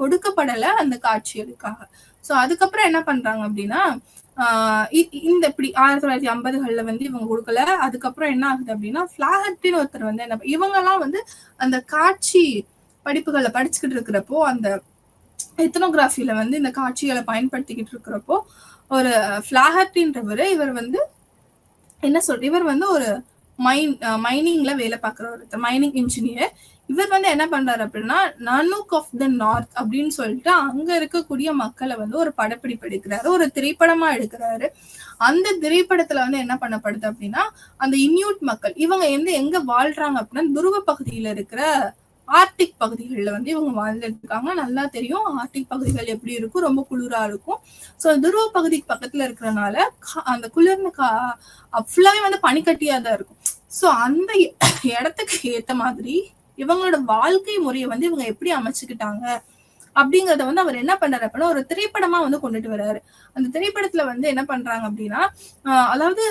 கொடுக்கப்படல அந்த காட்சிகளுக்காக. சோ அதுக்கப்புறம் என்ன பண்றாங்க அப்படின்னா இந்த இப்படி 1950 வந்து இவங்க கொடுக்கல. அதுக்கப்புறம் என்ன ஆகுது அப்படின்னா ஃபிளாஹர்ட்டின்னு ஒருத்தர் வந்து என்ன இவங்க எல்லாம் வந்து அந்த காட்சி படிப்புகளை படிச்சுக்கிட்டு இருக்கிறப்போ அந்த எத்தனோகிராஃபில வந்து இந்த காட்சிகளை பயன்படுத்திக்கிட்டு இருக்கிறப்போ ஒரு ஃபிளாஹர்ட்டின்றவர் இவர் வந்து இவர் வந்து ஒரு மைனிங்ல வேலை பார்க்குற ஒருத்தர், மைனிங் இன்ஜினியர். இவர் வந்து என்ன பண்றாரு அப்படின்னா நனுக் ஆஃப் த நார்த் அப்படின்னு சொல்லிட்டு அங்க இருக்கக்கூடிய மக்களை வந்து ஒரு படப்பிடிப்பு எடுக்கிறாரு, ஒரு திரைப்படமா எடுக்கிறாரு. அந்த திரைப்படத்துல வந்து என்ன பண்ணப்படுது அப்படின்னா அந்த இன்யூட் மக்கள் இவங்க எங்க வாழ்றாங்க அப்படின்னா துருவ பகுதியில இருக்கிற ஆர்டிக் பகுதிகளில் வந்து இவங்க வாழ்ந்துட்டு இருக்காங்க. நல்லா தெரியும் ஆர்டிக் பகுதிகள் எப்படி இருக்கும், ரொம்ப குளிரா இருக்கும். ஸோ துருவ பகுதிக்கு பக்கத்துல இருக்கிறனால அந்த குளிர்ந்த ஃபுல்லாவே வந்து பனிக்கட்டியா தான் இருக்கும். ஸோ அந்த இடத்துக்கு ஏத்த மாதிரி இவங்களோட வாழ்க்கை முறையை வந்து இவங்க எப்படி அமைச்சுக்கிட்டாங்க அப்படிங்கறத வந்து அவர் என்ன பண்றாரு அப்படின்னா ஒரு திரைப்படமா வந்து கொண்டுட்டு வர்றாரு. அந்த திரைப்படத்துல வந்து என்ன பண்றாங்க அப்படின்னா அதாவது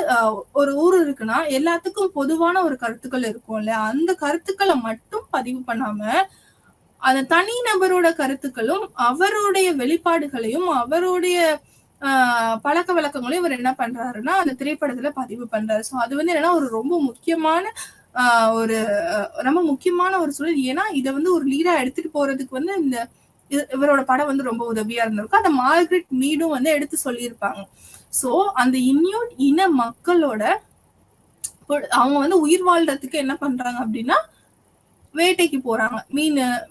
ஒரு ஊர் இருக்குன்னா எல்லாத்துக்கும் பொதுவான ஒரு கருத்துக்கள் இருக்கும் இல்லையா, அந்த கருத்துக்களை மட்டும் பதிவு பண்ணாம அந்த தனி நபரோட கருத்துக்களும் அவருடைய வெளிப்பாடுகளையும் அவருடைய பழக்க வழக்கங்களையும் இவர் என்ன பண்றாருன்னா அந்த திரைப்படத்துல பதிவு பண்றாரு. ஸோ அது வந்து என்னன்னா ஒரு ரொம்ப முக்கியமான ரொம்ப முக்கியமான ஒரு சூழல். ஏன்னா இதை வந்து ஒரு லீடா எடுத்துட்டு போறதுக்கு வந்து இந்த இவரோட படம் வந்து ரொம்ப உதவியா இருந்திருக்கும். அந்த மார்கரெட் மீடும் வந்து எடுத்து சொல்லியிருப்பாங்க. சோ அந்த இன்யூட் இன மக்களோட அவங்க வந்து உயிர் வாழ்றதுக்கு என்ன பண்றாங்க அப்படின்னா வேட்டைக்கு போறாங்க.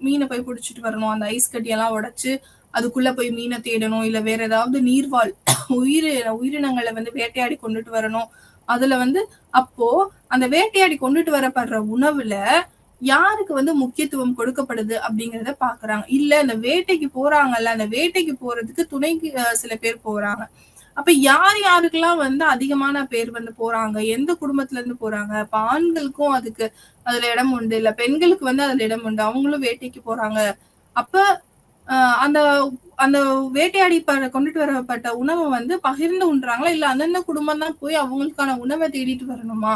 மீனை போய் பிடிச்சிட்டு வரணும், அந்த ஐஸ் கட்டியெல்லாம் உடைச்சு அதுக்குள்ள போய் மீனை தேடணும், இல்ல வேற ஏதாவது நீர்வாழ் உயிரினங்களை வந்து வேட்டையாடி கொண்டுட்டு வரணும். அதுல வந்து அப்போ அந்த வேட்டையாடி கொண்டுட்டு வரப்படுற உணவுல யாருக்கு வந்து முக்கியத்துவம் கொடுக்கப்படுது அப்படிங்கறத பாக்குறாங்க. இல்ல அந்த வேட்டைக்கு போறாங்கல்ல, அந்த வேட்டைக்கு போறதுக்கு துணைக்கு சில பேர் போறாங்க. அப்ப யாருக்கெல்லாம் வந்து அதிகமான பேர் வந்து போறாங்க, எந்த குடும்பத்துல இருந்து போறாங்க, அப்ப ஆண்களுக்கும் அதுல இடம் உண்டு, இல்ல பெண்களுக்கு வந்து அதுல இடம் உண்டு, அவங்களும் வேட்டைக்கு போறாங்க. அப்ப அந்த அந்த வேட்டையாடி கொண்டுட்டு வரப்பட்ட உணவை வந்து பகிர்ந்து உண்றாங்களா, இல்ல அந்தந்த குடும்பம் தான் போய் அவங்களுக்கான உணவை தேடிட்டு வரணுமா?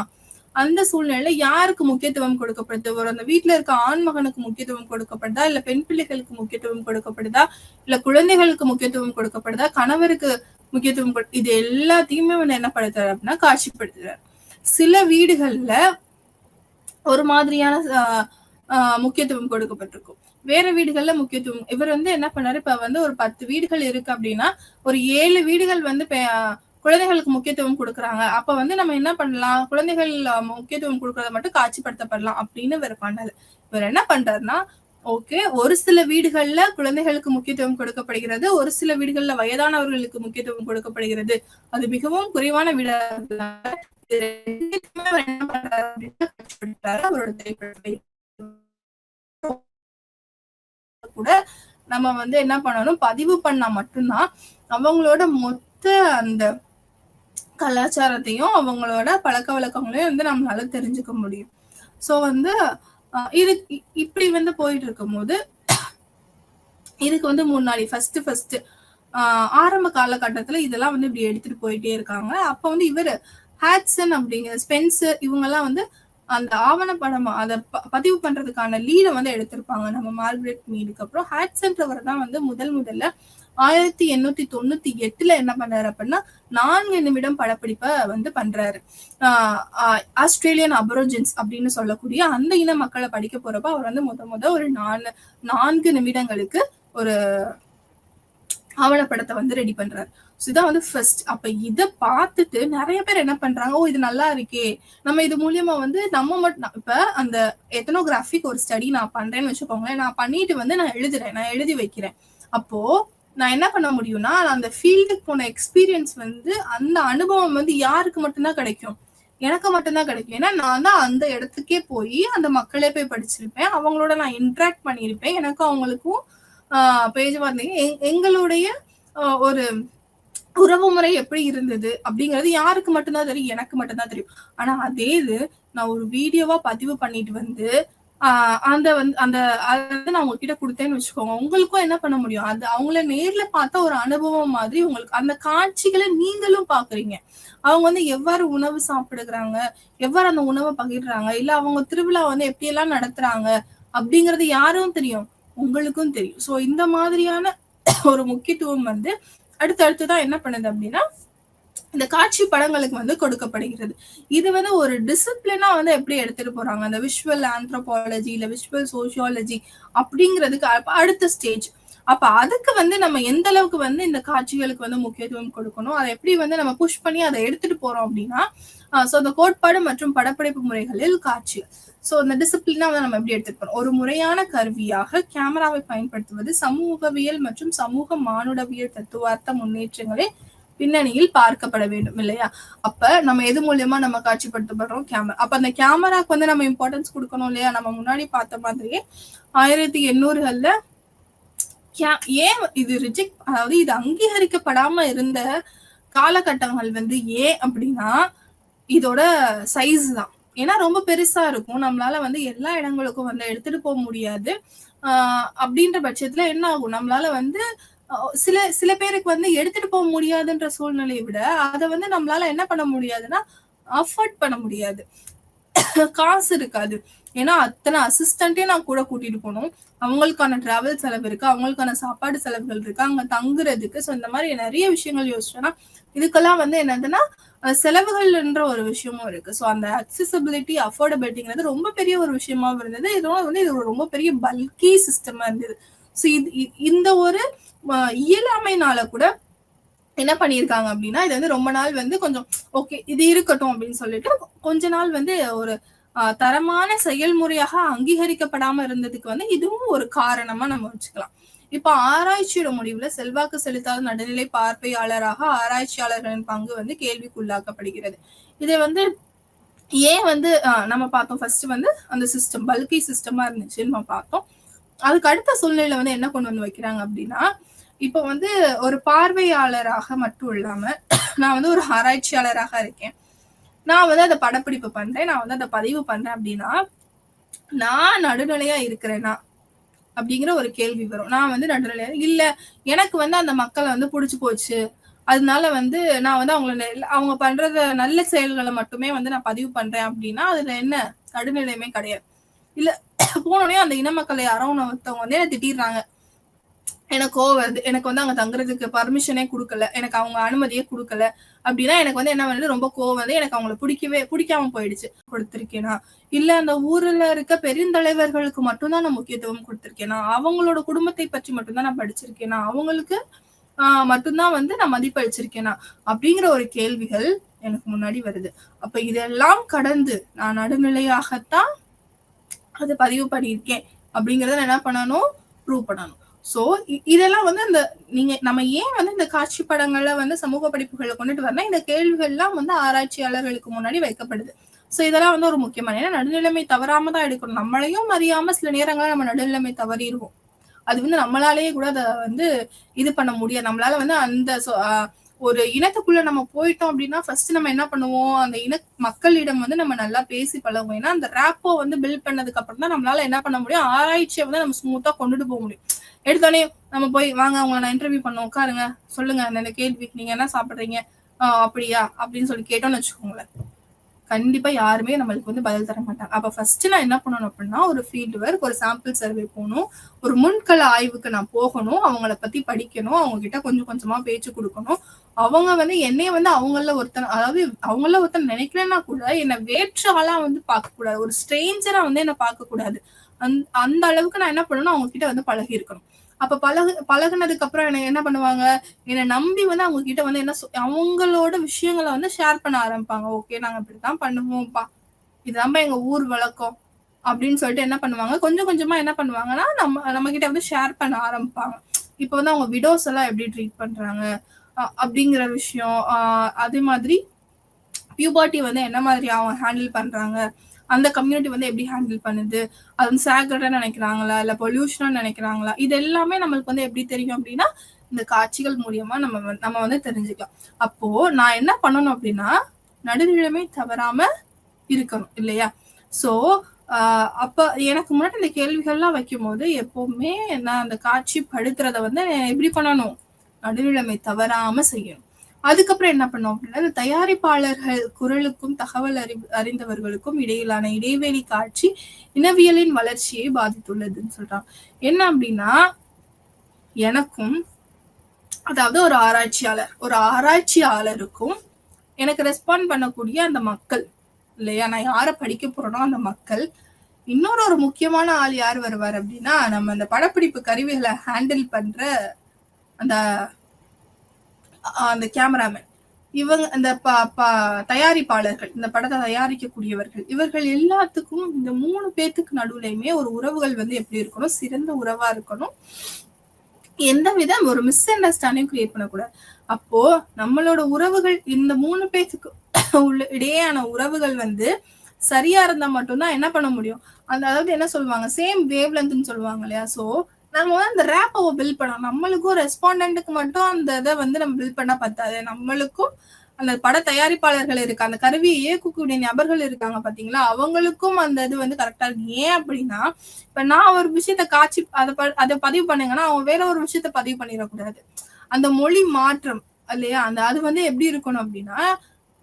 அந்த சூழ்நிலையில யாருக்கு முக்கியத்துவம் கொடுக்கப்படுது? ஒரு அந்த வீட்டுல இருக்க ஆண் மகனுக்கு முக்கியத்துவம் கொடுக்கப்படுதா, இல்ல பெண் பிள்ளைகளுக்கு முக்கியத்துவம் கொடுக்கப்படுதா, இல்ல குழந்தைகளுக்கு முக்கியத்துவம் கொடுக்கப்படுதா, கணவருக்கு முக்கியத்துவம் இது எல்லாத்தையுமே வந்து என்ன படுத்துறாரு அப்படின்னா காட்சிப்படுத்துறாரு. சில வீடுகள்ல ஒரு மாதிரியான முக்கியத்துவம் கொடுக்கப்பட்டிருக்கும், வேற வீடுகள்ல முக்கியத்துவம். இவர் வந்து என்ன பண்ணாரு, இப்ப வந்து ஒரு 10 வீடுகள் இருக்கு அப்படின்னா ஒரு 7 வீடுகள் வந்து குழந்தைகளுக்கு முக்கியத்துவம் கொடுக்குறாங்க. அப்ப வந்து நம்ம என்ன பண்ணலாம், குழந்தைகள் முக்கியத்துவம் கொடுக்கறத மட்டும் காட்சிப்படுத்தப்படலாம் அப்படின்னு இவர் பண்ணல. இவர் என்ன பண்றாருன்னா ஓகே, ஒரு சில வீடுகள்ல குழந்தைகளுக்கு முக்கியத்துவம் கொடுக்கப்படுகிறது, ஒரு சில வீடுகள்ல வயதானவர்களுக்கு முக்கியத்துவம் கொடுக்கப்படுகிறது, அது மிகவும் குறைவான வீடு அவரோட திரைப்படத்தை கூட நம்ம வந்து என்ன பண்ணணும், பதிவு பண்ணா மட்டும்தான் அவங்களோட மொத்த அந்த கலாச்சாரத்தையும் அவங்களோட பழக்க வழக்கங்களையும் வந்து நம்மளால தெரிஞ்சுக்க முடியும். சோ வந்து இது இப்படி வந்து போயிட்டு இருக்கும் போது இதுக்கு வந்து முன்னாடி ஃபர்ஸ்ட் ஆரம்ப காலகட்டத்துல இதெல்லாம் வந்து இப்படி எடுத்துட்டு போயிட்டே இருக்காங்க. அப்ப வந்து இவரு ஹாட்சன் அப்படிங்கிற ஸ்பென்சர் இவங்க எல்லாம் வந்து அந்த ஆவணப்படம் அதை பதிவு பண்றதுக்கான லீடை வந்து எடுத்திருப்பாங்க நம்ம மார்கரெட் மீடுக்கு அப்புறம். ஹாட்சன்றவர் தான் வந்து முதல்ல 1898 என்ன பண்றாரு அப்படின்னா 4 நிமிடம் படப்பிடிப்பை வந்து பண்றாரு. ஆஸ்திரேலியன் அபரோஜின்ஸ் அப்படின்னு சொல்லக்கூடிய அந்த இன மக்களை படிக்க போறப்ப அவர் வந்து முத ஒரு 4 நிமிடங்களுக்கு ஒரு ஆவணப்படத்தை வந்து ரெடி பண்றாரு. இதான் வந்து ஃபர்ஸ்ட். அப்ப இத பார்த்துட்டு நிறைய பேர் என்ன பண்றாங்க, ஓ இது நல்லா இருக்கே, நம்ம இது மூலியமா வந்து நம்ம மட்டும் இப்ப அந்த எத்தனோகிராஃபிக் ஒரு ஸ்டடி நான் பண்றேன்னு வச்சுக்கோங்களேன், நான் பண்ணிட்டு வந்து நான் எழுதி வைக்கிறேன். அப்போ நான் என்ன பண்ண முடியும்னா அந்த ஃபீல்டுக்கு போன எக்ஸ்பீரியன்ஸ் வந்து அந்த அனுபவம் வந்து யாருக்கு மட்டும்தான் கிடைக்கும், எனக்கு மட்டும்தான் கிடைக்கும். ஏன்னா நான் தான் அந்த இடத்துக்கே போய் அந்த மக்களே போய் படிச்சிருப்பேன், அவங்களோட நான் இன்ட்ராக்ட் பண்ணியிருப்பேன், எனக்கும் அவங்களுக்கும் பேச்சுவார்த்தை எங்களுடைய ஒரு உறவு முறை எப்படி இருந்தது அப்படிங்கிறது யாருக்கு மட்டும்தான் தெரியும், எனக்கு மட்டும்தான் தெரியும். ஆனா அதே இது நான் ஒரு வீடியோவா பதிவு பண்ணிட்டு வந்து அந்த வந்து நான் உங்ககிட்ட கொடுத்தேன்னு வச்சுக்கோங்க, உங்களுக்கும் என்ன பண்ண முடியும், அது அவங்கள நேர்ல பார்த்தா ஒரு அனுபவம் மாதிரி உங்களுக்கு அந்த காட்சிகளை நீங்களும் பாக்குறீங்க. அவங்க வந்து எவ்வாறு உணவு சாப்பிடுறாங்க, எவ்வாறு அந்த உணவை பகிர்றாங்க, இல்ல அவங்க திருவிழா வந்து எப்படி எல்லாம் நடத்துறாங்க அப்படிங்கறது யாரும் தெரியும், உங்களுக்கும் தெரியும். சோ இந்த மாதிரியான ஒரு முக்கியத்துவம் வந்து அடுத்தடுத்துதான் என்ன பண்ணுது அப்படின்னா இந்த காட்சி படங்களுக்கு வந்து கொடுக்கப்படுகிறது. இது வந்து ஒரு டிசிப்ளினா வந்து எப்படி எடுத்துட்டு போறாங்க, அந்த விஷுவல் ஆந்த்ரோபாலஜி இல்ல விஷுவல் சோசியாலஜி அப்படிங்கிறதுக்கு அடுத்த ஸ்டேஜ். அப்ப அதுக்கு வந்து நம்ம எந்த அளவுக்கு வந்து இந்த காட்சிகளுக்கு வந்து முக்கியத்துவம் கொடுக்கணும், அதை எப்படி வந்து நம்ம புஷ் பண்ணி அதை எடுத்துட்டு போறோம் அப்படின்னா சோ அந்த கோட்பாடு மற்றும் படப்பிடிப்பு முறைகளில் காட்சி. சோ இந்த டிசிப்ளினா வந்து நம்ம எப்படி எடுத்துட்டு போறோம், ஒரு முறையான கருவியாக கேமராவை பயன்படுத்துவது சமூகவியல் மற்றும் சமூக மானுடவியல் தத்துவார்த்த முன்னேற்றங்களை பின்னணியில் பார்க்கப்பட வேண்டும் இல்லையா? அப்ப நம்ம எது மூலியமா நம்ம காட்சிப்படுத்தப்படுறோம்? கேமரா. அப்ப அந்த கேமராக்கு வந்து நம்ம இம்பார்ட்டன்ஸ் கொடுக்கணும் இல்லையா? நம்ம முன்னாடி பார்த்த மாதிரியே 1800கள்ல ஏன் இது ரிஜெக்ட், அதாவது இது அங்கீகரிக்கப்படாம இருந்த காலகட்டங்கள் வந்து ஏன் அப்படின்னா இதோட சைஸ் தான். ஏன்னா ரொம்ப பெருசா இருக்கும், நம்மளால வந்து எல்லா இடங்களுக்கும் வந்து எடுத்துட்டு போக முடியாது. அப்படின்ற பட்சத்துல என்ன ஆகும், நம்மளால வந்து சில சில பேருக்கு வந்து எடுத்துட்டு போக முடியாதுன்ற சூழ்நிலையை விட அதை வந்து நம்மளால என்ன பண்ண முடியாதுன்னா அஃபோர்ட் பண்ண முடியாது. காசு இருக்காது. ஏன்னா அத்தனை அசிஸ்டன்ட்டே நான் கூட கூட்டிட்டு போகணும். அவங்களுக்கான டிராவல் செலவு இருக்கு, அவங்களுக்கான சாப்பாடு செலவுகள் இருக்கு, அங்க தங்குறதுக்கு. ஸோ இந்த மாதிரி நிறைய விஷயங்கள் யோசிச்சோன்னா இதுக்கெல்லாம் வந்து என்னதுன்னா செலவுகள்ன்ற ஒரு விஷயமும் இருக்கு. ஸோ அந்த அக்சசபிலிட்டி, அஃபோர்டபிலிட்டிங்கிறது ரொம்ப பெரிய ஒரு விஷயமாவும் இருந்தது. இதோட வந்து இது ஒரு ரொம்ப பெரிய பல்கி சிஸ்டமா இருந்தது. ஸோ இந்த ஒரு இயலாமைனால கூட என்ன பண்ணியிருக்காங்க அப்படின்னா இது வந்து ரொம்ப நாள் வந்து கொஞ்சம் ஓகே இது இருக்கட்டும் அப்படின்னு சொல்லிட்டு கொஞ்ச நாள் வந்து ஒரு தரமான செயல்முறையாக அங்கீகரிக்கப்படாம இருந்ததுக்கு வந்து இதுவும் ஒரு காரணமா நம்ம வச்சுக்கலாம். இப்ப ஆராய்ச்சியோட முடிவுல செல்வாக்கு செலுத்தாத நடுநிலை பார்வையாளராக ஆராய்ச்சியாளர்களின் பங்கு வந்து கேள்விக்குள்ளாக்கப்படுகிறது. இதை வந்து ஏன் வந்து நம்ம பார்த்தோம், ஃபர்ஸ்ட் வந்து அந்த சிஸ்டம் பல்கி சிஸ்டமா இருந்துச்சுன்னு நம்ம பார்த்தோம். அதுக்கு அடுத்த சூழ்நிலையில வந்து என்ன கொண்டு வந்து வைக்கிறாங்க அப்படின்னா இப்ப வந்து ஒரு பார்வையாளராக மட்டும் இல்லாம நான் வந்து ஒரு ஆராய்ச்சியாளராக இருக்கேன், நான் வந்து அதை படப்பிடிப்பு பண்றேன், நான் வந்து அதை பதிவு பண்றேன் அப்படின்னா நான் நடுநிலையா இருக்கிறேனா அப்படிங்கிற ஒரு கேள்வி வரும். நான் வந்து நடுநிலையா இல்ல, எனக்கு வந்து அந்த மக்களை வந்து புடிச்சு போச்சு, அதனால வந்து நான் வந்து அவங்க பண்றத நல்ல செயல்களை மட்டுமே வந்து நான் பதிவு பண்றேன் அப்படின்னா அதுல என்ன நடுநிலையுமே கிடையாது. இல்ல போனோடனே அந்த இன மக்களை யாரோ ஒருத்தவங்க வந்து என்ன திட்டிடுறாங்க, எனக்கு கோவம் வருது, எனக்கு வந்து அங்க தங்குறதுக்கு பர்மிஷனே கொடுக்கல, எனக்கு அவங்க அனுமதியே கொடுக்கல அப்படின்னா எனக்கு வந்து என்ன வந்து ரொம்ப கோவம் வந்து எனக்கு அவங்களை பிடிக்காம போயிடுச்சு. கொடுத்திருக்கேனா இல்ல அந்த ஊர்ல இருக்க பெருந்தலைவர்களுக்கு மட்டும்தான் நான் முக்கியத்துவம் கொடுத்திருக்கேனா, அவங்களோட குடும்பத்தை பற்றி மட்டும்தான் நான் படிச்சிருக்கேனா, அவங்களுக்கு மட்டும்தான் வந்து நான் மதிப்பளிச்சிருக்கேனா அப்படிங்கிற ஒரு கேள்விகள் எனக்கு முன்னாடி வருது. அப்ப இதெல்லாம் கடந்து நான் நடுநிலையாகத்தான் அது பதிவு பண்ணியிருக்கேன் அப்படிங்கறத என்ன பண்ணணும், ப்ரூவ் பண்ணணும். சோ இதெல்லாம் வந்து அந்த நம்ம ஏன் வந்து இந்த காட்சி படங்கள்ல வந்து சமூக படிப்புகளை கொண்டுட்டு வரணும், இந்த கேள்விகள் எல்லாம் வந்து ஆராய்ச்சியாளர்களுக்கு முன்னாடி வைக்கப்படுது. சோ இதெல்லாம் வந்து ஒரு முக்கியமான, ஏன்னா நடுநிலைமை தவறாம தான் எடுக்கணும். நம்மளையும் அறியாம சில நேரங்கள்ல நம்ம நடுநிலைமை தவறிடுவோம். அது வந்து நம்மளாலேயே கூட அதை வந்து இது பண்ண முடியாது. நம்மளால வந்து அந்த ஒரு இனத்துக்குள்ள நம்ம போயிட்டோம் அப்படின்னா ஃபர்ஸ்ட் நம்ம என்ன பண்ணுவோம், அந்த மக்களிடம் வந்து நம்ம நல்லா பேசி பழகுவோம். ஏன்னா அந்த ரேப்போ வந்து பில்ட் பண்ணதுக்கு அப்புறம் தான் நம்மளால என்ன பண்ண முடியும், ஆராய்ச்சியை வந்து நம்ம ஸ்மூத்தா கொண்டுட்டு போக முடியும். எடுத்தோடனே நம்ம போய் வாங்க அவங்களை நான் இன்டர்வியூ பண்ண உட்காருங்க, சொல்லுங்க அந்த கேள்வி, நீங்க என்ன சாப்பிடுறீங்க, அப்படியா அப்படின்னு சொல்லி கேட்டோம்னு வச்சுக்கோங்களேன், கண்டிப்பா யாருமே நம்மளுக்கு வந்து பதில் தர மாட்டாங்க. அப்ப ஃபர்ஸ்ட் நான் என்ன பண்ணணும் அப்படின்னா ஒரு ஃபீல்டு ஒர்க், ஒரு சாம்பிள் சர்வே போகணும், ஒரு முன்கள ஆய்வுக்கு நான் போகணும், அவங்கள பத்தி படிக்கணும், அவங்க கிட்ட கொஞ்சம் கொஞ்சமா பேச்சு கொடுக்கணும். அவங்க வந்து என்னைய வந்து அவங்கள ஒருத்தன், அதாவது அவங்கள ஒருத்தன் நினைக்கலன்னா கூட என்னை வேற்று ஆளா வந்து பார்க்க கூடாது, ஒரு ஸ்ட்ரேஞ்சரா வந்து என்ன பார்க்க கூடாது. அந்த அளவுக்கு நான் என்ன பண்ணணும், அவங்க கிட்ட வந்து பழகி இருக்கணும். அப்ப பழகுனதுக்கு அப்புறம் எனக்கு என்ன பண்ணுவாங்க, என்னை நம்பி வந்து அவங்க கிட்ட வந்து என்ன அவங்களோட விஷயங்களை வந்து ஷேர் பண்ண ஆரம்பிப்பாங்க. ஓகே நாங்க இப்படித்தான் பண்ணுவோம்ப்பா, இதுதான் எங்க ஊர் வழக்கம் அப்படின்னு சொல்லிட்டு என்ன பண்ணுவாங்க, கொஞ்சம் கொஞ்சமா என்ன பண்ணுவாங்கன்னா நம்ம கிட்ட வந்து ஷேர் பண்ண ஆரம்பிப்பாங்க. இப்ப வந்து அவங்க விடோஸ் எல்லாம் எப்படி ட்ரீட் பண்றாங்க அப்படிங்கிற விஷயம், அதே மாதிரி பியூபர்ட்டி வந்து என்ன மாதிரி அவங்க ஹேண்டில் பண்றாங்க, அந்த கம்யூனிட்டி வந்து எப்படி ஹேண்டில் பண்ணுது, அது வந்து சேக்ரடா நினைக்கிறாங்களா இல்ல பொல்யூஷனா நினைக்கிறாங்களா, இது எல்லாமே நம்மளுக்கு வந்து எப்படி தெரியும் அப்படின்னா இந்த காட்சிகள் மூலியமா நம்ம வந்து தெரிஞ்சுக்கலாம். அப்போ நான் என்ன பண்ணணும் அப்படின்னா நடுநிலைமை தவறாம இருக்கணும் இல்லையா. சோ அப்ப எனக்கு முன்னாடி இந்த கேள்விகள்லாம் வைக்கும் போது எப்பவுமே நான் அந்த காட்சி படுத்துறத வந்து எப்படி பண்ணணும், நடுநிலைமை தவறாம செய்யணும். அதுக்கப்புறம் என்ன பண்ணோம் அப்படின்னா இந்த தயாரிப்பாளர்கள் குரலுக்கும் தகவல் அறிந்தவர்களுக்கும் இடையிலான இடைவெளி காட்சி இனவியலின் வளர்ச்சியை பாதித்துள்ளதுன்னு சொல்றாங்க. என்ன அப்படின்னா எனக்கும், அதாவது ஒரு ஆராய்ச்சியாளருக்கும் எனக்கு ரெஸ்பாண்ட் பண்ணக்கூடிய அந்த மக்கள் இல்லையா, நான் யார படிக்க போறோனோ அந்த மக்கள், இன்னொரு ஒரு முக்கியமான ஆள் யார் வருவார் அப்படின்னா நம்ம அந்த படப்பிடிப்பு கருவிகளை ஹேண்டில் பண்ற அந்த அந்த கேமராமேன், இவங்க இந்த தயாரிப்பாளர்கள், இந்த படத்தை தயாரிக்கக்கூடியவர்கள், இவர்கள் எல்லாத்துக்கும் இந்த 3 பேத்துக்கு நடுவுலையுமே ஒரு உறவுகள் வந்து எப்படி இருக்கணும், சிறந்த உறவா இருக்கணும். எந்தவித ஒரு மிஸ் அண்டர்ஸ்டாண்டிங் கிரியேட் பண்ணக்கூடாது. அப்போ நம்மளோட உறவுகள் இந்த 3 பேத்துக்கு உள்ள இடையேயான உறவுகள் வந்து சரியா இருந்தா மட்டும்தான் என்ன பண்ண முடியும். அதாவது என்ன சொல்லுவாங்க, சேம் வேவ் லென்த்ன்னு சொல்லுவாங்க இல்லையா? சோ நம்ம வந்து அந்த ரேப்ப பில்ட் பண்ணணும். நம்மளுக்கும் ரெஸ்பாண்டன்ட்க்கு மட்டும் அந்த இதை வந்து நம்ம பில்ட் பண்ணா பத்தாது. நம்மளுக்கும் அந்த பட தயாரிப்பாளர்கள் இருக்கு, அந்த கருவியை இயக்கக்கூடிய நபர்கள் இருக்காங்க பாத்தீங்களா, அவங்களுக்கும் அந்த இது வந்து கரெக்டா இருக்கு. ஏன் அப்படின்னா, இப்ப நான் ஒரு விஷயத்த காட்சி அதை பதிவு பண்ணுங்கன்னா அவன் வேற ஒரு விஷயத்த பதிவு பண்ணிடக்கூடாது. அந்த மொழி மாற்றம் இல்லையா, அந்த அது வந்து எப்படி இருக்கணும் அப்படின்னா,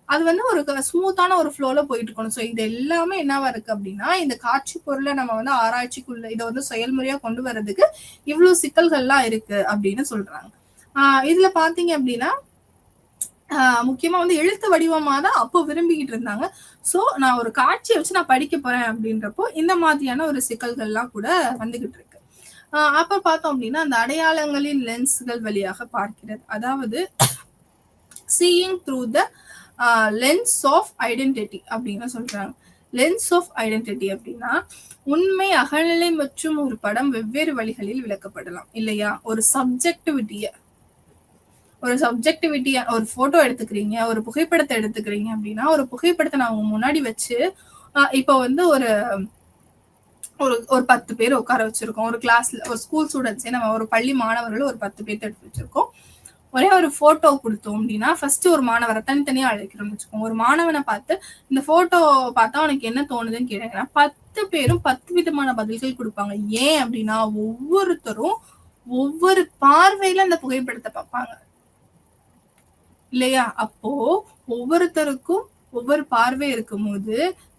அது வந்து ஒரு ஸ்மூத்தான ஒரு ஃப்ளோல போயிட்டு இருக்கணும். ஸோ இது எல்லாமே என்னவா இருக்கு அப்படின்னா, இந்த காட்சி பொருளை நம்ம வந்து ஆராய்ச்சிக்குள்ள இதை வந்து செயல்முறையா கொண்டு வர்றதுக்கு இவ்வளவு சிக்கல்கள்லாம் இருக்கு அப்படின்னு சொல்றாங்க. இதுல பாத்தீங்க அப்படின்னா முக்கியமா வந்து எழுத்து வடிவமா தான் அப்போ விரும்பிக்கிட்டு இருந்தாங்க. சோ நான் ஒரு காட்சியை வச்சு நான் படிக்க போறேன் அப்படின்றப்போ இந்த மாதிரியான ஒரு சிக்கல்கள்லாம் கூட வந்துகிட்டு இருக்கு. அப்ப பார்த்தோம் அப்படின்னா அந்த அடையாளங்களின் லென்ஸ்கள் வழியாக பார்க்கிறது, அதாவது seeing through the lens of identity அப்படின்னு சொல்றாங்க. லென்ஸ் ஆஃப் ஐடென்டிட்டி அப்படின்னா உண்மை, அகநிலை மற்றும் ஒரு படம் வெவ்வேறு வழிகளில் விளக்கப்படலாம் இல்லையா. ஒரு சப்ஜெக்டிவிட்டிய ஒரு போட்டோ எடுத்துக்கிறீங்க, ஒரு புகைப்படத்தை எடுத்துக்கிறீங்க அப்படின்னா, ஒரு புகைப்படத்தை நான் உங்க முன்னாடி வச்சு இப்போ வந்து ஒரு ஒரு 10 பேர் உட்கார வச்சிருக்கோம். ஒரு கிளாஸ்ல ஒரு ஸ்கூல் ஸ்டூடெண்ட்ஸே நம்ம ஒரு பள்ளி மாணவர்கள் ஒரு 10 பேர்த்த எடுத்து வச்சிருக்கோம். ஒரே ஒரு போட்டோ கொடுத்தோம் அப்படின்னா ஃபர்ஸ்ட் ஒரு மாணவரை தனித்தனியா அழைக்கிறோம்னு வச்சுக்கோங்க. ஒரு மாணவனை பார்த்து இந்த போட்டோ பார்த்தா உனக்கு என்ன தோணுதுன்னு கேட்டீங்கன்னா 10 பேரும் 10 விதமான பதில்கள் கொடுப்பாங்க. ஏன் அப்படின்னா ஒவ்வொருத்தரும் ஒவ்வொரு பார்வையில அந்த புகைப்படத்தை பார்ப்பாங்க இல்லையா. அப்போ ஒவ்வொருத்தருக்கும் ஒவ்வொரு பார்வை இருக்கும் போது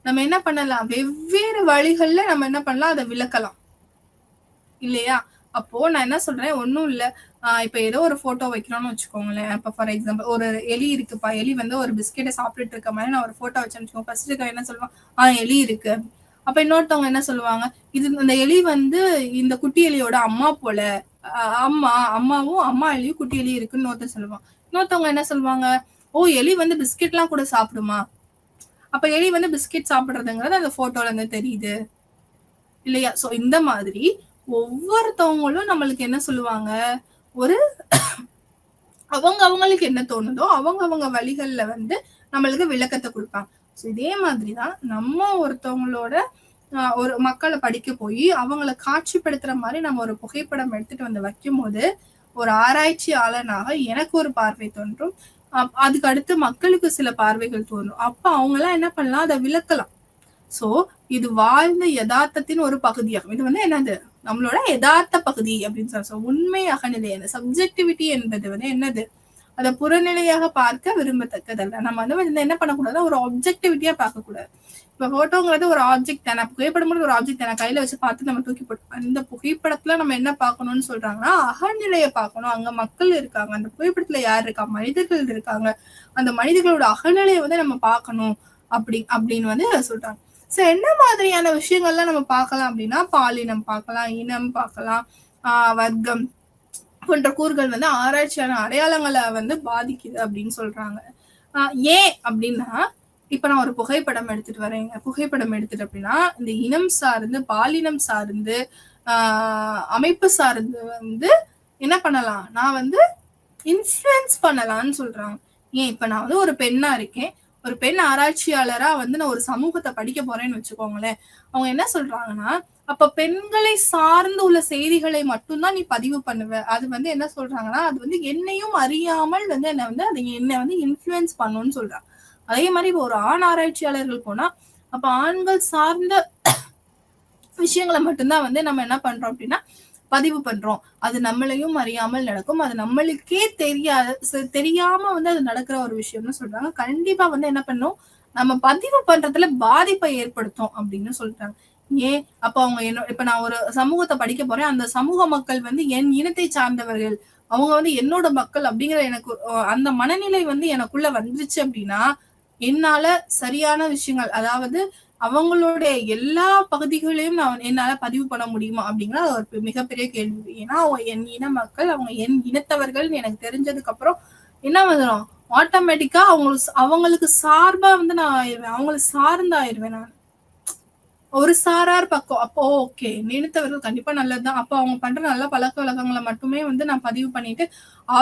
நம்ம என்ன பண்ணலாம், வெவ்வேறு வழிகள்ல நம்ம என்ன பண்ணலாம், அதை விளக்கலாம் இல்லையா. அப்போ நான் என்ன சொல்றேன், ஒன்னும் இல்ல, இப்ப ஏதோ ஒரு போட்டோ வைக்கிறோம்னு வச்சுக்கோங்களேன். இப்ப ஃபார் எக்ஸாம்பிள் ஒரு எலி இருக்குப்பா, எலி வந்து ஒரு பிஸ்கெட்டை சாப்பிட்டுட்டு இருக்க மாதிரி நான் ஒரு போட்டோ வச்சேன்னு வச்சுக்கோங்க. ஃபர்ஸ்ட் என்ன சொல்லுவான், எலி இருக்கு. அப்ப இன்னொருத்தவங்க என்ன சொல்லுவாங்க, இது இந்த எலி வந்து இந்த குட்டி எலியோட அம்மா போல, அம்மாவும் அம்மா எலியும் குட்டி எலி இருக்குன்னு இன்னொருத்தர் சொல்லுவான். இன்னொருத்தவங்க என்ன சொல்லுவாங்க, எலி வந்து பிஸ்கெட் எல்லாம் கூட சாப்பிடுமா, அப்ப எலி வந்து பிஸ்கெட் சாப்பிடுறதுங்கிறது அந்த போட்டோல இருந்து தெரியுது இல்லையா. சோ இந்த மாதிரி ஒவ்வொருத்தவங்களும் நம்மளுக்கு என்ன சொல்லுவாங்க, ஒரு அவங்களுக்கு என்ன தோணுதோ அவங்க வழிகள்ல வந்து நம்மளுக்கு விளக்கத்தை கொடுப்பாங்க. இதே மாதிரிதான் நம்ம ஒருத்தவங்களோட ஒரு மக்களை படிக்க போய் அவங்கள காட்சிப்படுத்துற மாதிரி நம்ம ஒரு புகைப்படம் எடுத்துட்டு வந்து வைக்கும் போது ஒரு ஆராய்ச்சியாளனாக எனக்கு ஒரு பார்வை தோன்றும், அதுக்கு அடுத்து மக்களுக்கு சில பார்வைகள் தோன்றும். அப்ப அவங்க எல்லாம் என்ன பண்ணலாம், அதை விளக்கலாம். சோ இது வாழ்ந்த யதார்த்தத்தின் ஒரு பகுதியாகும். இது வந்து என்னது, நம்மளோட யதார்த்த பகுதி அப்படின்னு சொல்ல. உண்மை அகநிலை சப்ஜெக்டிவிட்டி என்பது வந்து என்னது, அதை புறநிலையாக பார்க்க விரும்பத்தக்கதல்ல. நம்ம வந்து என்ன பண்ணக்கூடாது, ஒரு ஆப்ஜெக்டிவிட்டியா பார்க்க கூடாது. இப்ப போட்டோங்கிறது ஒரு ஆப்ஜெக்ட் தானே, புகைப்படம் ஒரு ஆப்ஜெக்ட் தானே, கையில வச்சு பார்த்து நம்ம தூக்கி போட்டோம். அந்த புகைப்படத்துல நம்ம என்ன பார்க்கணும்னு சொல்றாங்கன்னா அகநிலையை பார்க்கணும். அங்க மக்கள் இருக்காங்க, அந்த புகைப்படத்துல யார் இருக்கா, மனிதர்கள் இருக்காங்க, அந்த மனிதர்களோட அகநிலையை வந்து நம்ம பார்க்கணும் அப்படின்னு வந்து சொல்றாங்க. சோ என்ன மாதிரியான விஷயங்கள்லாம் நம்ம பார்க்கலாம் அப்படின்னா, பாலினம் பார்க்கலாம், இனம் பார்க்கலாம், வர்க்கம் போன்ற கூறுகள் வந்து ஆராய்ச்சியான அடையாளங்களை வந்து பாதிக்குது அப்படின்னு சொல்றாங்க. ஏன் அப்படின்னா, இப்ப நான் ஒரு புகைப்படம் எடுத்துட்டு வரேங்க. புகைப்படம் எடுத்துட்டு அப்படின்னா இந்த இனம் சார்ந்து, பாலினம் சார்ந்து, அமைப்பு சார்ந்து வந்து என்ன பண்ணலாம், நான் வந்து இன்ஃப்ளூயன்ஸ் பண்ணலாம்னு சொல்றாங்க. ஏன், இப்ப நான் வந்து ஒரு பெண்ணா இருக்கேன், ஒரு பெண் ஆராய்ச்சியாளரா வந்து நான் ஒரு சமூகத்தை படிக்க போறேன்னு வச்சுக்கோங்களேன். அவங்க என்ன சொல்றாங்கன்னா, அப்ப பெண்களை சார்ந்து உள்ள செய்திகளை மட்டும்தான் நீ பதிவு பண்ணுவ. அது வந்து என்ன சொல்றாங்கன்னா, அது வந்து என்னையும் அறியாமல் வந்து என்னை வந்து இன்ஃப்ளூயன்ஸ் பண்ணும்னு சொல்றாங்க. அதே மாதிரி ஒரு ஆண் ஆராய்ச்சியாளர்கள் போனா அப்ப ஆண்கள் சார்ந்த விஷயங்களை மட்டும்தான் வந்து நம்ம என்ன பண்றோம் அப்படின்னா பதிவு பண்றோம். அது நம்மளையும் அறியாமல் நடக்கும், அது நம்மளுக்கே தெரியாம வந்து அது நடக்கிற ஒரு விஷயம்னு சொல்றாங்க. கண்டிப்பா வந்து என்ன பண்ணும், நம்ம பதிவு பண்றதுல பாதிப்பை ஏற்படுத்தும் அப்படின்னு சொல்றாங்க. ஏன், அப்ப அவங்க இப்ப நான் ஒரு சமூகத்தை படிக்க போறேன், அந்த சமூக மக்கள் வந்து என் இனத்தை சார்ந்தவர்கள், அவங்க வந்து என்னோட மக்கள் அப்படிங்கிற எனக்கு அந்த மனநிலை வந்து எனக்குள்ள வந்துருச்சு அப்படின்னா என்னால சரியான விஷயங்கள், அதாவது அவங்களுடைய எல்லா பகுதிகளையும் நான் என்னால பதிவு பண்ண முடியுமா அப்படிங்கிற ஒரு மிகப்பெரிய கேள்வி. ஏன்னா என் இன மக்கள், அவங்க என் இனத்தவர்கள் எனக்கு தெரிஞ்சதுக்கு அப்புறம் என்ன வந்துடும், ஆட்டோமேட்டிக்கா அவங்களுக்கு சார்பா வந்து நான் ஆயிடுவேன், அவங்களுக்கு சார்ந்து ஆயிடுவேன் நான். ஒரு சாரார் பக்கம். அப்போ ஓகே, நினைத்தவர்கள் கண்டிப்பா நல்லதுதான். அப்போ அவங்க பண்ற நல்ல பழக்க வழக்கங்களை மட்டுமே வந்து நான் பதிவு பண்ணிட்டு,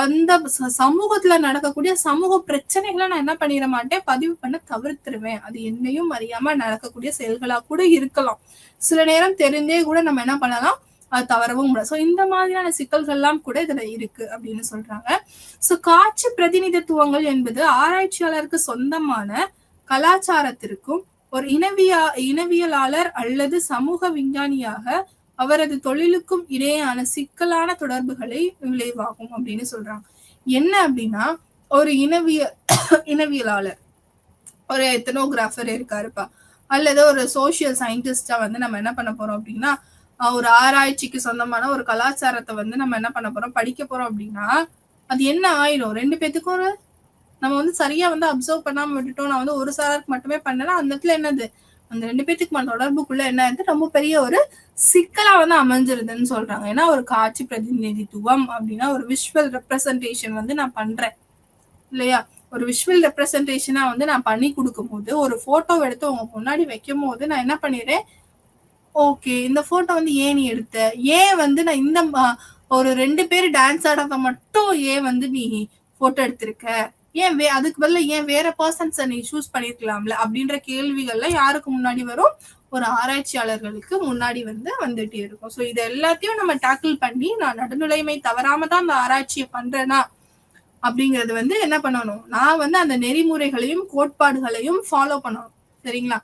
அந்த சமூகத்துல நடக்கக்கூடிய சமூக பிரச்சனைகளை நான் என்ன பண்ணிட மாட்டேன், பதிவு பண்ண தவிர்த்துருவேன். அது என்னையும் அறியாம நடக்கக்கூடிய செயல்களா கூட இருக்கலாம். சில நேரம் தெரிஞ்சே கூட நம்ம என்ன பண்ணலாம், அது தவறவும் முடியாது. சோ இந்த மாதிரியான சிக்கல்கள் எல்லாம் கூட இதுல இருக்கு அப்படின்னு சொல்றாங்க. சோ காட்சி பிரதிநிதித்துவங்கள் என்பது ஆராய்ச்சியாளருக்கு சொந்தமான கலாச்சாரத்திற்கும் ஒரு இனவியலாளர் அல்லது சமூக விஞ்ஞானியாக அவரது தொழிலுக்கும் இடையேயான சிக்கலான தொடர்புகளை விளைவாகும் அப்படின்னு சொல்றாங்க. என்ன அப்படின்னா, ஒரு இனவியலாளர், ஒரு எத்தனோகிராஃபர் இருக்காருப்பா, அல்லது ஒரு சோசியல் சயின்டிஸ்டா வந்து நம்ம என்ன பண்ண போறோம் அப்படின்னா, ஒரு ஆராய்ச்சிக்கு சொந்தமான ஒரு கலாச்சாரத்தை வந்து நம்ம என்ன பண்ண போறோம், படிக்க போறோம் அப்படின்னா, அது என்ன ஆயிடும், ரெண்டு பேத்துக்கும் ஒரு நம்ம வந்து சரியா வந்து அப்சர்வ் பண்ணாம விட்டுட்டோம், நான் வந்து ஒரு சாராருக்கு மட்டுமே பண்ணல, அந்த இடத்துல என்னது, அந்த ரெண்டு பேத்துக்கு தொடர்புக்குள்ள என்ன ஆகுது, ரொம்ப பெரிய ஒரு சிக்கலா வந்து அமைஞ்சிருதுன்னு சொல்றாங்க. ஏன்னா ஒரு காட்சி பிரதிநிதித்துவம் அப்படின்னா ஒரு விஷுவல் ரெப்ரசன்டேஷன் வந்து நான் பண்றேன் இல்லையா, ஒரு விஷுவல் ரெப்ரசன்டேஷனா வந்து நான் பண்ணி கொடுக்கும் போது, ஒரு போட்டோ எடுத்து உங்க முன்னாடி வைக்கும் போது நான் என்ன பண்ணிடுறேன், ஓகே இந்த போட்டோ வந்து ஏன் நீ எடுத்த, ஏன் வந்து நான் இந்த ஒரு ரெண்டு பேர் டான்ஸ் ஆடாத மட்டும் ஏன் வந்து நீ போட்டோ எடுத்திருக்க, ஏன் அதுக்கு பதிலா ஏன் வேற பர்சன்ஸை நீ சூஸ் பண்ணிருக்கலாம்ல அப்படின்ற கேள்விகள்லாம் யாருக்கு முன்னாடி வரும், ஒரு ஆராய்ச்சியாளர்களுக்கு முன்னாடி வந்து வந்துட்டே இருக்கும். ஸோ இது எல்லாத்தையும் நம்ம டேக்கிள் பண்ணி நான் நடுநிலைமை தவறாம தான் அந்த ஆராய்ச்சியை பண்றேனா அப்படிங்கறது வந்து என்ன பண்ணணும், நான் வந்து அந்த நெறிமுறைகளையும் கோட்பாடுகளையும் ஃபாலோ பண்ணணும். சரிங்களா,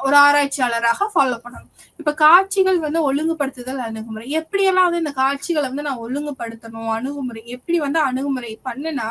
ஒரு ஆராய்ச்சியாளராக ஃபாலோ பண்ணணும். இப்ப காட்சிகள் வந்து ஒழுங்குபடுத்துதல் அணுகுமுறை, எப்படியெல்லாம் வந்து இந்த காட்சிகளை வந்து நான் ஒழுங்குபடுத்தணும், அணுகுமுறை எப்படி வந்து அணுகுமுறை பண்ணுனா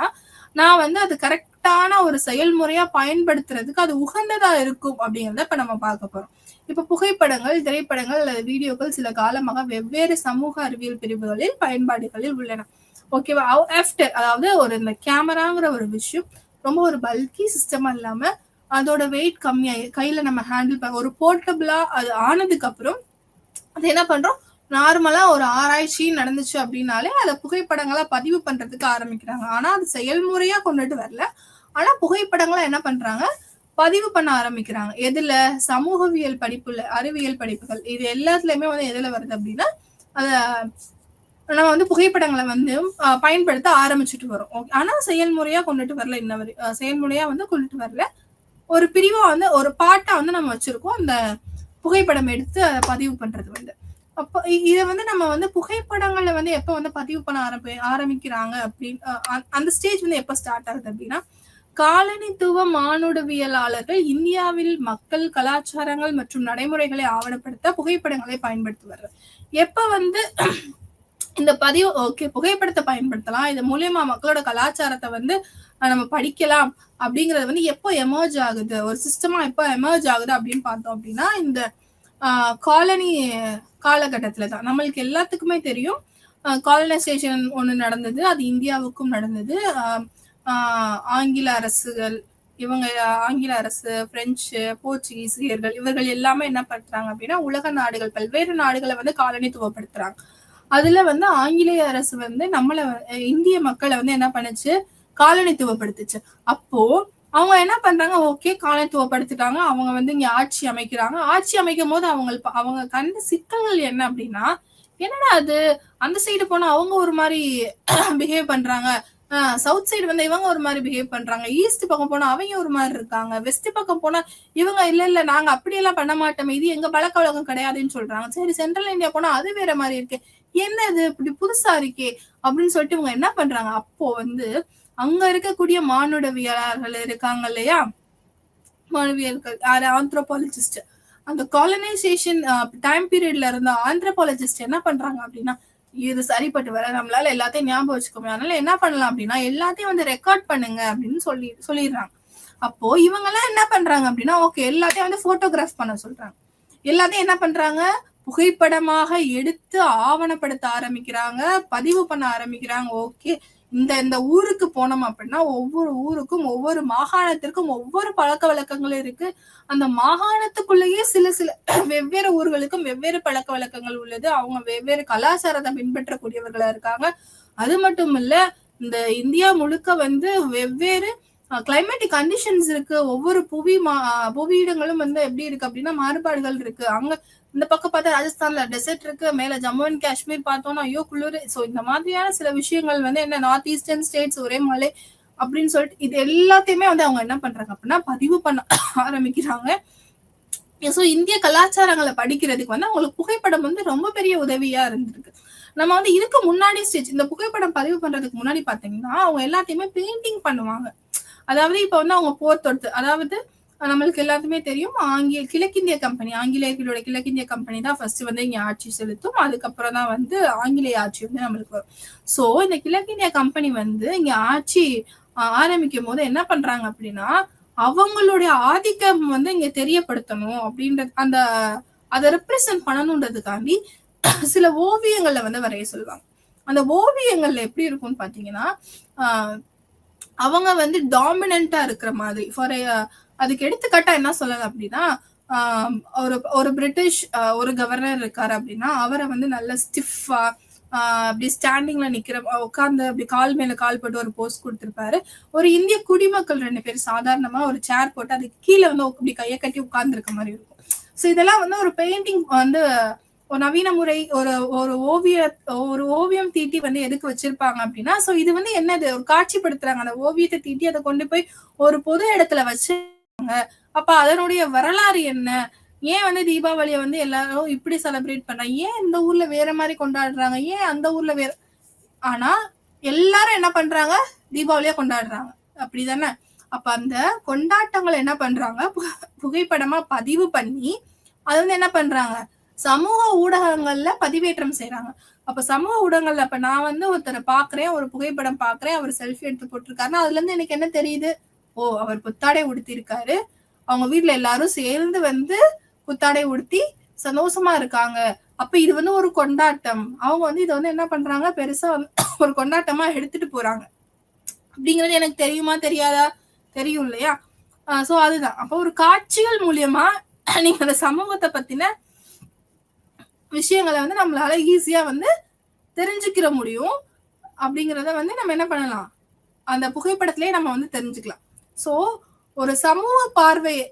நான் வந்து அது கரெக்டான ஒரு செயல்முறையா பயன்படுத்துறதுக்கு அது உகந்ததா இருக்கும் அப்படிங்கிறத இப்ப நம்ம பார்க்க போறோம். இப்ப புகைப்படங்கள், திரைப்படங்கள் அல்லது வீடியோக்கள் சில காலமாக வெவ்வேறு சமூக அறிவியல் பிரிவுகளில் பயன்பாடுகளில் உள்ளன. ஓகேவா, ஆஃப்டர் அதாவது ஒரு இந்த கேமராங்கிற ஒரு விஷயம் ரொம்ப ஒரு பல்கி சிஸ்டமா இல்லாம அதோட வெயிட் கம்மியாயி கையில நம்ம ஹேண்டில் ஒரு போர்ட்டபிளா அது ஆனதுக்கு அப்புறம் அது என்ன பண்றோம், நார்மலா ஒரு ஆராய்ச்சி நடந்துச்சு அப்படின்னாலே அதை புகைப்படங்களா பதிவு பண்றதுக்கு ஆரம்பிக்கிறாங்க. ஆனா அது செயல்முறையா கொண்டுட்டு வரல, ஆனா புகைப்படங்களா என்ன பண்றாங்க, பதிவு பண்ண ஆரம்பிக்கிறாங்க. எதுல, சமூகவியல் படிப்புல, அறிவியல் படிப்புகள், இது எல்லாத்துலயுமே வந்து எதுல வருது அப்படின்னா அத நம்ம வந்து புகைப்படங்களை வந்து பயன்படுத்த ஆரம்பிச்சுட்டு வரோம். ஆனா செயல்முறையா கொண்டுட்டு வரல, இன்ன வரை செயல்முறையா வந்து கொண்டுட்டு வரல. ஒரு பிரிவா வந்து ஒரு பாட்டா வந்து நம்ம வச்சிருக்கோம் அந்த புகைப்படம் எடுத்து அதை பதிவு பண்றது வந்து. அப்போ இதை வந்து நம்ம வந்து புகைப்படங்களை வந்து எப்ப வந்து பதிவு பண்ண ஆரம்பிக்கிறாங்க அப்படின்னு அந்த ஸ்டேஜ் வந்து எப்ப ஸ்டார்ட் ஆகுது அப்படின்னா, காலனித்துவ மானுடவியலாளர்கள் இந்தியாவில் மக்கள் கலாச்சாரங்கள் மற்றும் நடைமுறைகளை ஆவணப்படுத்த புகைப்படங்களை பயன்படுத்துவார். எப்ப வந்து இந்த பதிவு ஓகே புகைப்படத்தை பயன்படுத்தலாம், இது மூலியமா மக்களோட கலாச்சாரத்தை வந்து நம்ம படிக்கலாம் அப்படிங்கறது வந்து எப்போ எமர்ஜ் ஆகுது, ஒரு சிஸ்டமா எப்போ எமர்ஜ் ஆகுது அப்படின்னு பார்த்தோம் அப்படின்னா, இந்த காலனி காலகட்டத்துலதான். நம்மளுக்கு எல்லாத்துக்குமே தெரியும் காலனைசேஷன் ஒண்ணு நடந்தது, அது இந்தியாவுக்கும் நடந்தது. ஆங்கில அரசுகள், இவங்க ஆங்கில அரசு, பிரெஞ்சு, போர்ச்சுகீசியர்கள், இவர்கள் எல்லாமே என்ன பண்றாங்க அப்படின்னா உலக நாடுகள், பல்வேறு நாடுகளை வந்து காலனித்துவப்படுத்துறாங்க. அதுல வந்து ஆங்கிலேய அரசு வந்து நம்மள இந்திய மக்களை வந்து என்ன பண்ணுச்சு, காலனித்துவப்படுத்துச்சு. அப்போ அவங்க என்ன பண்றாங்க, ஓகே காலனித்துவப்படுத்திட்டாங்க, அவங்க வந்து இங்க ஆட்சி அமைக்கிறாங்க. ஆட்சி அமைக்கும் போது அவங்க கண்ட சிக்கல்கள் என்ன அப்படின்னா, என்னடா அது அந்த சைடு போனா அவங்க ஒரு மாதிரி பிஹேவ் பண்றாங்க, சவுத் சைடு வந்து இவங்க ஒரு மாதிரி பிஹேவ் பண்றாங்க, ஈஸ்ட் பக்கம் போனா அவங்க ஒரு மாதிரி இருக்காங்க, வெஸ்ட் பக்கம் போனா இவங்க இல்ல நாங்க அப்படியெல்லாம் பண்ண மாட்டோம், இது எங்க பழக்க வழக்கம் கிடையாதுன்னு சொல்றாங்க. சரி சென்ட்ரல் இந்தியா போனா அது வேற மாதிரி இருக்கு, என்ன இது இப்படி புதுசா இருக்கே அப்படின்னு சொல்லிட்டு இவங்க என்ன பண்றாங்க, அப்போ வந்து அங்க இருக்கக்கூடிய மானுடவியலாளர்கள் இருக்காங்க இல்லையா, மாணவியர்கள் ஆந்த்ரோபாலஜிஸ்ட், அந்த காலனைசேஷன் டைம் பீரியட்ல இருந்த ஆந்த்ரோபாலஜிஸ்ட் என்ன பண்றாங்க அப்படின்னா, இது சரிப்பட்டு வர நம்மளால எல்லாத்தையும் ஞாபகம் வச்சுக்க முடியும், அதனால என்ன பண்ணலாம் அப்படின்னா எல்லாத்தையும் வந்து ரெக்கார்ட் பண்ணுங்க அப்படின்னு சொல்லிடுறாங்க. அப்போ இவங்க எல்லாம் என்ன பண்றாங்க அப்படின்னா, ஓகே எல்லாத்தையும் வந்து போட்டோகிராஃப் பண்ண சொல்றாங்க, எல்லாத்தையும் என்ன பண்றாங்க புகைப்படமாக எடுத்து ஆவணப்படுத்த ஆரம்பிக்கிறாங்க, பதிவு பண்ண ஆரம்பிக்கிறாங்க. ஓகே இந்த ஊருக்கு போனோம் அப்படின்னா ஒவ்வொரு ஊருக்கும் ஒவ்வொரு மாகாணத்திற்கும் ஒவ்வொரு பழக்க வழக்கங்கள் இருக்கு, அந்த மாகாணத்துக்குள்ளேயே சில வெவ்வேறு ஊர்களுக்கும் வெவ்வேறு பழக்க வழக்கங்கள் உள்ளது, அவங்க வெவ்வேறு கலாச்சாரத்தை பின்பற்றக்கூடியவர்களா இருக்காங்க. அது மட்டும் இல்ல, இந்த இந்தியா முழுக்க வந்து வெவ்வேறு கிளைமேட்டிக் கண்டிஷன்ஸ் இருக்கு. ஒவ்வொரு புவியிடங்களும் வந்து எப்படி இருக்கு அப்படின்னா மாறுபாடுகள் இருக்கு. அங்க இந்த பக்கம் பார்த்தா ராஜஸ்தான்ல டெசர்ட் இருக்கு, மேல ஜம்மு அண்ட் காஷ்மீர் பார்த்தோம்னா ஐயோ குளிர். ஸோ இந்த மாதிரியான சில விஷயங்கள் வந்து என்ன நார்த் ஈஸ்டர்ன் ஸ்டேட்ஸ் ஒரே மலை அப்படின்னு சொல்லிட்டு இது எல்லாத்தையுமே வந்து அவங்க என்ன பண்றாங்க அப்படின்னா பதிவு பண்ண ஆரம்பிக்கிறாங்க. ஸோ இந்திய கலாச்சாரங்களை படிக்கிறதுக்கு வந்து அவங்களுக்கு புகைப்படம் வந்து ரொம்ப பெரிய உதவியா இருந்திருக்கு. நம்ம வந்து இதுக்கு முன்னாடி ஸ்டேஜ் இந்த புகைப்படம் பதிவு பண்றதுக்கு முன்னாடி பாத்தீங்கன்னா அவங்க எல்லாத்தையுமே பெயிண்டிங் பண்ணுவாங்க. அதாவது இப்ப வந்து அவங்க போர் தொடுத்து, அதாவது நம்மளுக்கு எல்லாத்துமே தெரியும் கிழக்கிந்திய கம்பெனி, ஆங்கிலேயர்களோட கிழக்கிந்திய கம்பெனி தான் ஃபர்ஸ்ட் வந்து இங்க ஆட்சி செலுத்தும். அதுக்கப்புறம் தான் வந்து ஆங்கிலேய ஆட்சி வந்து நம்மளுக்கு வரும். சோ இந்த கிழக்கிந்திய கம்பெனி வந்து இங்க ஆட்சி ஆரம்பிக்கும் போது என்ன பண்றாங்க அப்படின்னா அவங்களுடைய ஆதிக்கம் வந்து இங்க தெரியப்படுத்தணும் அப்படின்றது அந்த அதை ரெப்ரசன்ட் பண்ணணுன்றதுக்காண்டி சில ஓவியங்கள்ல வந்து வரைய சொல்லுவாங்க. அந்த ஓவியங்கள்ல எப்படி இருக்கும்னு பாத்தீங்கன்னா அவங்க வந்து டாமினண்டா இருக்கிற மாதிரி. ஃபார் அதுக்கு எடுத்துக்காட்டா என்ன சொல்லலாம் அப்படின்னா ஒரு பிரிட்டிஷ் ஒரு கவர்னர் இருக்காரு அப்படின்னா அவரை வந்து நல்ல ஸ்டிஃபா அப்படி ஸ்டாண்டிங்ல நிக்கிற உட்கார்ந்து அப்படி கால் மேல கால் போட்டு ஒரு போஸ்ட் கொடுத்திருப்பாரு. ஒரு இந்திய குடிமக்கள் 2 பேர் சாதாரணமா ஒரு சேர் போட்டு அதுக்கு கீழே வந்து அப்படி கையை கட்டி உட்கார்ந்து இருக்க மாதிரி இருக்கும். சோ இதெல்லாம் வந்து ஒரு பெயிண்டிங் வந்து ஒரு நவீன முறை ஒரு ஓவியம் தீட்டி வந்து எதுக்கு வச்சிருப்பாங்க அப்படின்னா சோ இது வந்து என்னது ஒரு காட்சிப்படுத்துறாங்க. அந்த ஓவியத்தை தீட்டி அதை கொண்டு போய் ஒரு பொது இடத்துல வச்சிருக்காங்க. அப்ப அதனுடைய வரலாறு என்ன, ஏன் வந்து தீபாவளியை வந்து எல்லாரும் இப்படி செலிப்ரேட் பண்றாங்க, ஏன் இந்த ஊர்ல வேற மாதிரி கொண்டாடுறாங்க, ஏன் அந்த ஊர்ல வேற. ஆனா எல்லாரும் என்ன பண்றாங்க, தீபாவளியா கொண்டாடுறாங்க அப்படிதானே. அப்ப அந்த கொண்டாட்டங்களை என்ன பண்றாங்க புகைப்படமா பதிவு பண்ணி அது வந்து என்ன பண்றாங்க சமூக ஊடகங்கள்ல பதிவேற்றம் செய்யறாங்க. அப்ப சமூக ஊடகங்கள்ல அப்ப நான் வந்து ஒருத்தரை பாக்குறேன், ஒரு புகைப்படம் பாக்குறேன், அவர் செல்ஃபி எடுத்து போட்டிருக்காருன்னா அதுல இருந்து எனக்கு என்ன தெரியுது, ஓ அவர் புத்தாடை உடுத்தி இருக்காரு, அவங்க வீட்டுல எல்லாரும் சேர்ந்து வந்து புத்தாடை உடுத்தி சந்தோஷமா இருக்காங்க, அப்ப இது வந்து ஒரு கொண்டாட்டம். அவங்க வந்து இதை வந்து என்ன பண்றாங்க பெருசா ஒரு கொண்டாட்டமா எடுத்துட்டு போறாங்க. அப்படிங்கிறது எனக்கு தெரியுமா தெரியாதா, தெரியும் இல்லையா. சோ அதுதான். அப்ப ஒரு காட்சிகள் மூலியமா நீங்க அந்த சமூகத்தை பத்தின விஷயங்களை வந்து நம்மளால ஈஸியா வந்து தெரிஞ்சுக்கிற முடியும். அப்படிங்கறத வந்து நம்ம என்ன பண்ணலாம், அந்த புகைப்படத்திலேயே நம்ம வந்து தெரிஞ்சுக்கலாம். சோ ஒரு சமூக பார்வையை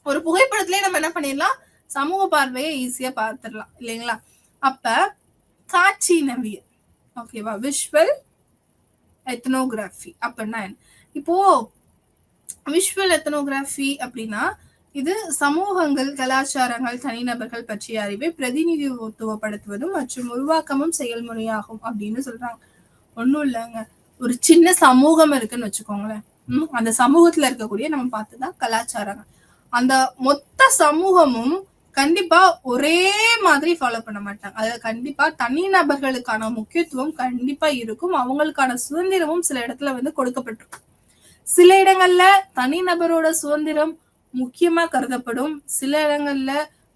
ஒரு புகைப்படத்திலேயே நம்ம என்ன பண்ணிடலாம், சமூக பார்வையை ஈஸியா பார்த்துடலாம் இல்லைங்களா. அப்ப காட்சி நவியல், ஓகேவா, விஷுவல் எத்னோகிராஃபி அப்படின்னா என்ன. இப்போ விஷுவல் எத்னோகிராஃபி அப்படின்னா இது சமூகங்கள், கலாச்சாரங்கள், தனிநபர்கள் பற்றிய அறிவை பிரதிநிதித்துவப்படுத்துவதும் மற்றும் உருவாக்கமும் செயல்முறையாகும் அப்படின்னு சொல்றாங்க. ஒண்ணும் இல்லைங்க, ஒரு சின்ன சமூகம் இருக்குன்னு வச்சுக்கோங்களேன். அந்த சமூகத்துல இருக்கக்கூடிய நம்ம பார்த்துதான் கலாச்சாரங்கள். அந்த மொத்த சமூகமும் கண்டிப்பா ஒரே மாதிரி ஃபாலோ பண்ண மாட்டாங்க. அதுல கண்டிப்பா தனிநபர்களுக்கான முக்கியத்துவம் கண்டிப்பா இருக்கும். அவங்களுக்கான சுதந்திரமும் சில இடத்துல வந்து கொடுக்கப்பட்டிருக்கும். சில இடங்கள்ல தனிநபரோட சுதந்திரம் முக்கியமா கருதப்படும், சில இடங்கள்ல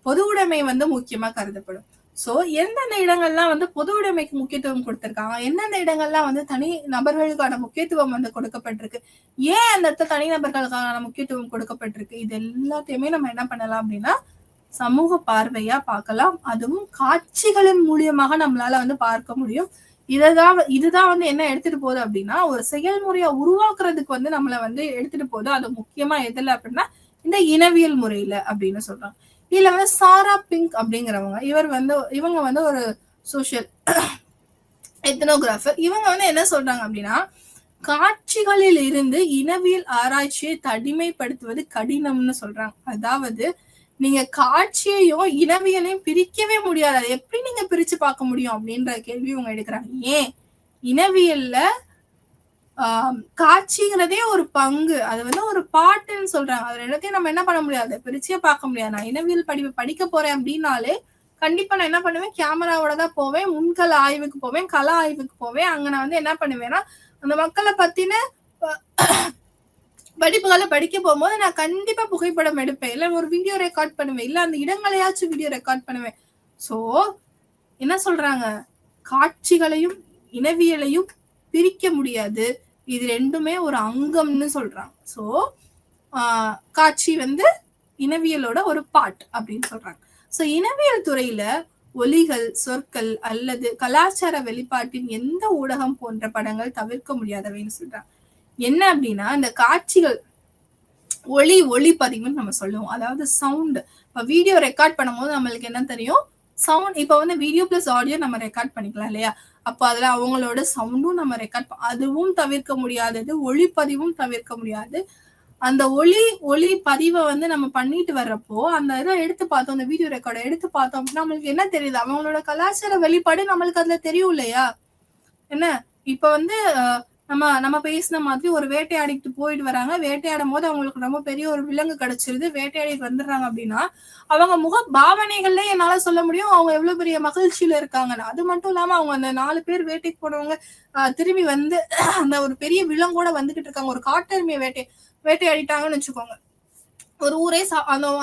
பொது உடைமை வந்து முக்கியமா கருதப்படும். சோ எந்தெந்த இடங்கள்லாம் வந்து பொது உடைமைக்கு முக்கியத்துவம் கொடுத்திருக்காங்க, எந்தெந்த இடங்கள்லாம் வந்து தனி நபர்களுக்கான முக்கியத்துவம் வந்து கொடுக்கப்பட்டிருக்கு, ஏன் அந்த இடத்துல தனிநபர்களுக்கான முக்கியத்துவம் கொடுக்கப்பட்டிருக்கு, இது எல்லாத்தையுமே நம்ம என்ன பண்ணலாம் அப்படின்னா சமூக பார்வையா பார்க்கலாம். அதுவும் காட்சிகளின் மூலியமாக நம்மளால வந்து பார்க்க முடியும். இதுதான் வந்து என்ன எடுத்துட்டு போகுது அப்படின்னா ஒரு செயல்முறையை உருவாக்குறதுக்கு வந்து நம்மள வந்து எடுத்துட்டு போகுது. அது முக்கியமா எதுல அப்படின்னா இந்த இனவியல் முறையில அப்படின்னு சொல்றாங்க. இதுல வந்து சாரா பிங்க் அப்படிங்கிறவங்க இவங்க வந்து ஒரு சோசியல் எத்னோகிராஃபர். இவங்க வந்து என்ன சொல்றாங்க அப்படின்னா காட்சிகளில் இருந்து இனவியல் ஆராய்ச்சியை தனிமைப்படுத்துவது கடினம்னு சொல்றாங்க. அதாவது நீங்க காட்சியையும் இனவியலையும் பிரிக்கவே முடியாது, அதை எப்படி நீங்க பிரிச்சு பார்க்க முடியும் அப்படின்ற கேள்வி இவங்க எடுக்கிறாங்க. ஏன் இனவியல்ல காட்சிங்கிறதே ஒரு பங்கு, அது வந்து ஒரு பாட்டுன்னு சொல்றாங்க. அது ரெண்டத்தையும் நம்ம என்ன பண்ண முடியாது, பிரிச்சே பார்க்க முடியாது. நான் இனவியல் படிக்க போறேன் அப்படின்னாலே கண்டிப்பா நான் என்ன பண்ணுவேன், கேமராவோட தான் போவேன், முன்கள ஆய்வுக்கு போவேன், கள ஆய்வுக்கு போவேன். அங்க நான் வந்து என்ன பண்ணுவேன்னா அந்த மக்களை பத்தின படிப்புகளை படிக்க போகும்போது நான் கண்டிப்பா புகைப்படம் எடுப்பேன், இல்ல ஒரு வீடியோ ரெக்கார்ட் பண்ணுவேன், இல்ல அந்த இடங்களையாச்சும் வீடியோ ரெக்கார்ட் பண்ணுவேன். சோ என்ன சொல்றாங்க, காட்சிகளையும் இனவியலையும் பிரிக்க முடியாது, இது ரெண்டுமே ஒரு அங்கம்னு சொல்றாங்க. சோ காட்சி வந்து இனவியலோட ஒரு பார்ட் அப்படின்னு சொல்றாங்க. சோ இனவியல் துறையில ஒலிகள், சொற்கள் அல்லது கலாச்சார வெளிப்பாட்டின் எந்த ஊடகம் போன்ற படங்கள் தவிர்க்க முடியாதவைன்னு சொல்றாங்க. என்ன அப்படின்னா இந்த காட்சிகள் ஒளி பதிவுன்னு நம்ம சொல்லுவோம். அதாவது சவுண்ட். இப்ப வீடியோ ரெக்கார்ட் பண்ணும்போது நம்மளுக்கு என்ன தெரியும்? சவுண்ட். இப்ப வந்து வீடியோ பிளஸ் ஆடியோ நம்ம ரெக்கார்ட் பண்ணிக்கலாம் இல்லையா? அப்ப அதுல அவங்களோட சவுண்டும் நம்ம ரெக்கார்ட் அதுவும் தவிர்க்க முடியாதது. ஒளிப்பதிவும் தவிர்க்க முடியாது. அந்த ஒளி பதிவை வந்து நம்ம பண்ணிட்டு வர்றப்போ அந்த இதை எடுத்து பார்த்தோம், அந்த வீடியோ ரெக்கார்டை எடுத்து பார்த்தோம் அப்படின்னா நம்மளுக்கு என்ன தெரியுது? அவங்களோட கலாச்சார வெளிப்பாடு நம்மளுக்கு அதுல தெரியும் இல்லையா? என்ன இப்ப வந்து நம்ம பேசின மாதிரி ஒரு வேட்டையாடிட்டு போயிட்டு வராங்க. வேட்டையாடும் போது அவங்களுக்கு ரொம்ப பெரிய ஒரு விலங்கு கிடைச்சிருது. வேட்டையாடிட்டு வந்துடுறாங்க அப்படின்னா அவங்க முக பாவனைகள்ல என்னால சொல்ல முடியும் அவங்க எவ்வளவு பெரிய மகிழ்ச்சியில இருக்காங்கன்னு. அது மட்டும் இல்லாம அவங்க அந்த 4 பேர் வேட்டைக்கு போனவங்க திரும்பி வந்து அந்த ஒரு பெரிய விலங்கோட வந்துகிட்டு இருக்காங்க. ஒரு காட்டெருமையை வேட்டையாடிட்டாங்கன்னு வச்சுக்கோங்க. ஒரு ஊரே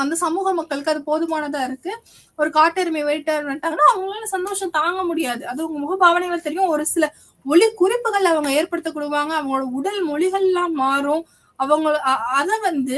அந்த சமூக மக்களுக்கு அது போதுமானதா இருக்கு. ஒரு காட்டெருமை வேட்டையாடிட்டாங்கன்னா அவங்களால சந்தோஷம் தாங்க முடியாது. அது உங்க முகபாவனைகள் தெரியும். ஒரு சில ஒளி குறிப்புகள் அவங்க ஏற்படுத்த கொடுவாங்க. அவங்களோட உடல் மொழிகள் எல்லாம் மாறும். அவங்க அத வந்து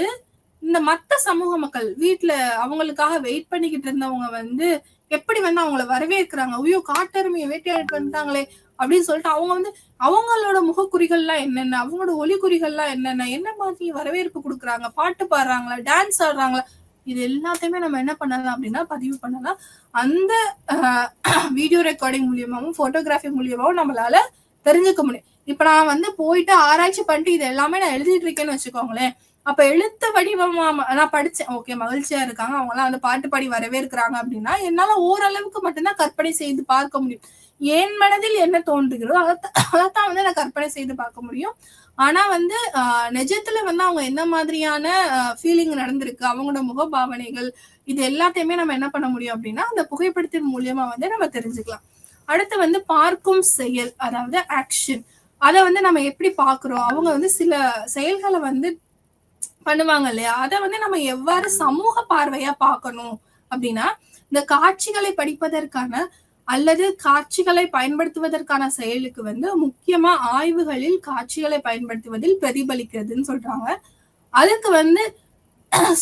இந்த மத்த சமூக மக்கள் வீட்டுல அவங்களுக்காக வெயிட் பண்ணிக்கிட்டு இருந்தவங்க வந்து எப்படி வந்து அவங்கள வரவேற்கிறாங்க. ஐயோ காட்டெருமையை வேட்டையாடிட்டு வந்துட்டாங்களே அப்படின்னு சொல்லிட்டு அவங்க வந்து அவங்களோட முகக்குறிகள்லாம் என்னென்ன, அவங்களோட ஒலிக்குறிகள்லாம் என்னென்ன, என்ன மாதிரி வரவேற்பு கொடுக்குறாங்க, பாட்டு பாடுறாங்களா, டான்ஸ் ஆடுறாங்களா, இது எல்லாத்தையுமே நம்ம என்ன பண்ணலாம் அப்படின்னா பதிவு பண்ணலாம். அந்த வீடியோ ரெக்கார்டிங் மூலியமாவும் போட்டோகிராஃபி மூலியமாவும் நம்மளால தெரிஞ்சுக்க முடியும். இப்ப நான் வந்து போயிட்டு ஆராய்ச்சி பண்ணிட்டு இது எல்லாமே நான் எழுதிட்டு இருக்கேன்னு வச்சுக்கோங்களேன். அப்ப எழுத்து வடிவமா நான் படிச்சேன். ஓகே மகிழ்ச்சியா இருக்காங்க, அவங்க எல்லாம் வந்து பாட்டு பாடி வரவேற்கிறாங்க அப்படின்னா என்னால ஓரளவுக்கு மட்டும்தான் கற்பனை செய்து பார்க்க முடியும். என் மனதில் என்ன தோன்றுகிறோ அதைத்தான் வந்து நான் கற்பனை செய்து பார்க்க முடியும். ஆனா வந்து நிஜத்துல வந்து அவங்க என்ன மாதிரியான ஃபீலிங் நடந்திருக்கு, அவங்களோட முகபாவனைகள், இது எல்லாத்தையுமே நம்ம என்ன பண்ண முடியும் அப்படின்னா அந்த புகைப்படத்தின் மூலியமா வந்து நம்ம தெரிஞ்சுக்கலாம். அடுத்து வந்து பார்க்கும் செயல், அதாவது ஆக்ஷன். அதை வந்து நம்ம எப்படி பாக்குறோம், அவங்க வந்து சில செயல்களை வந்து பண்ணுவாங்க இல்லையா, அதை வந்து நம்ம எவ்வாறு சமூக பார்வையா பார்க்கணும் அப்படின்னா இந்த காட்சிகளை படிப்பதற்கான அல்லது காட்சிகளை பயன்படுத்துவதற்கான செயலுக்கு வந்து முக்கியமா ஆய்வுகளில் காட்சிகளை பயன்படுத்துவதில் பிரதிபலிக்கிறதுன்னு சொல்றாங்க. அதுக்கு வந்து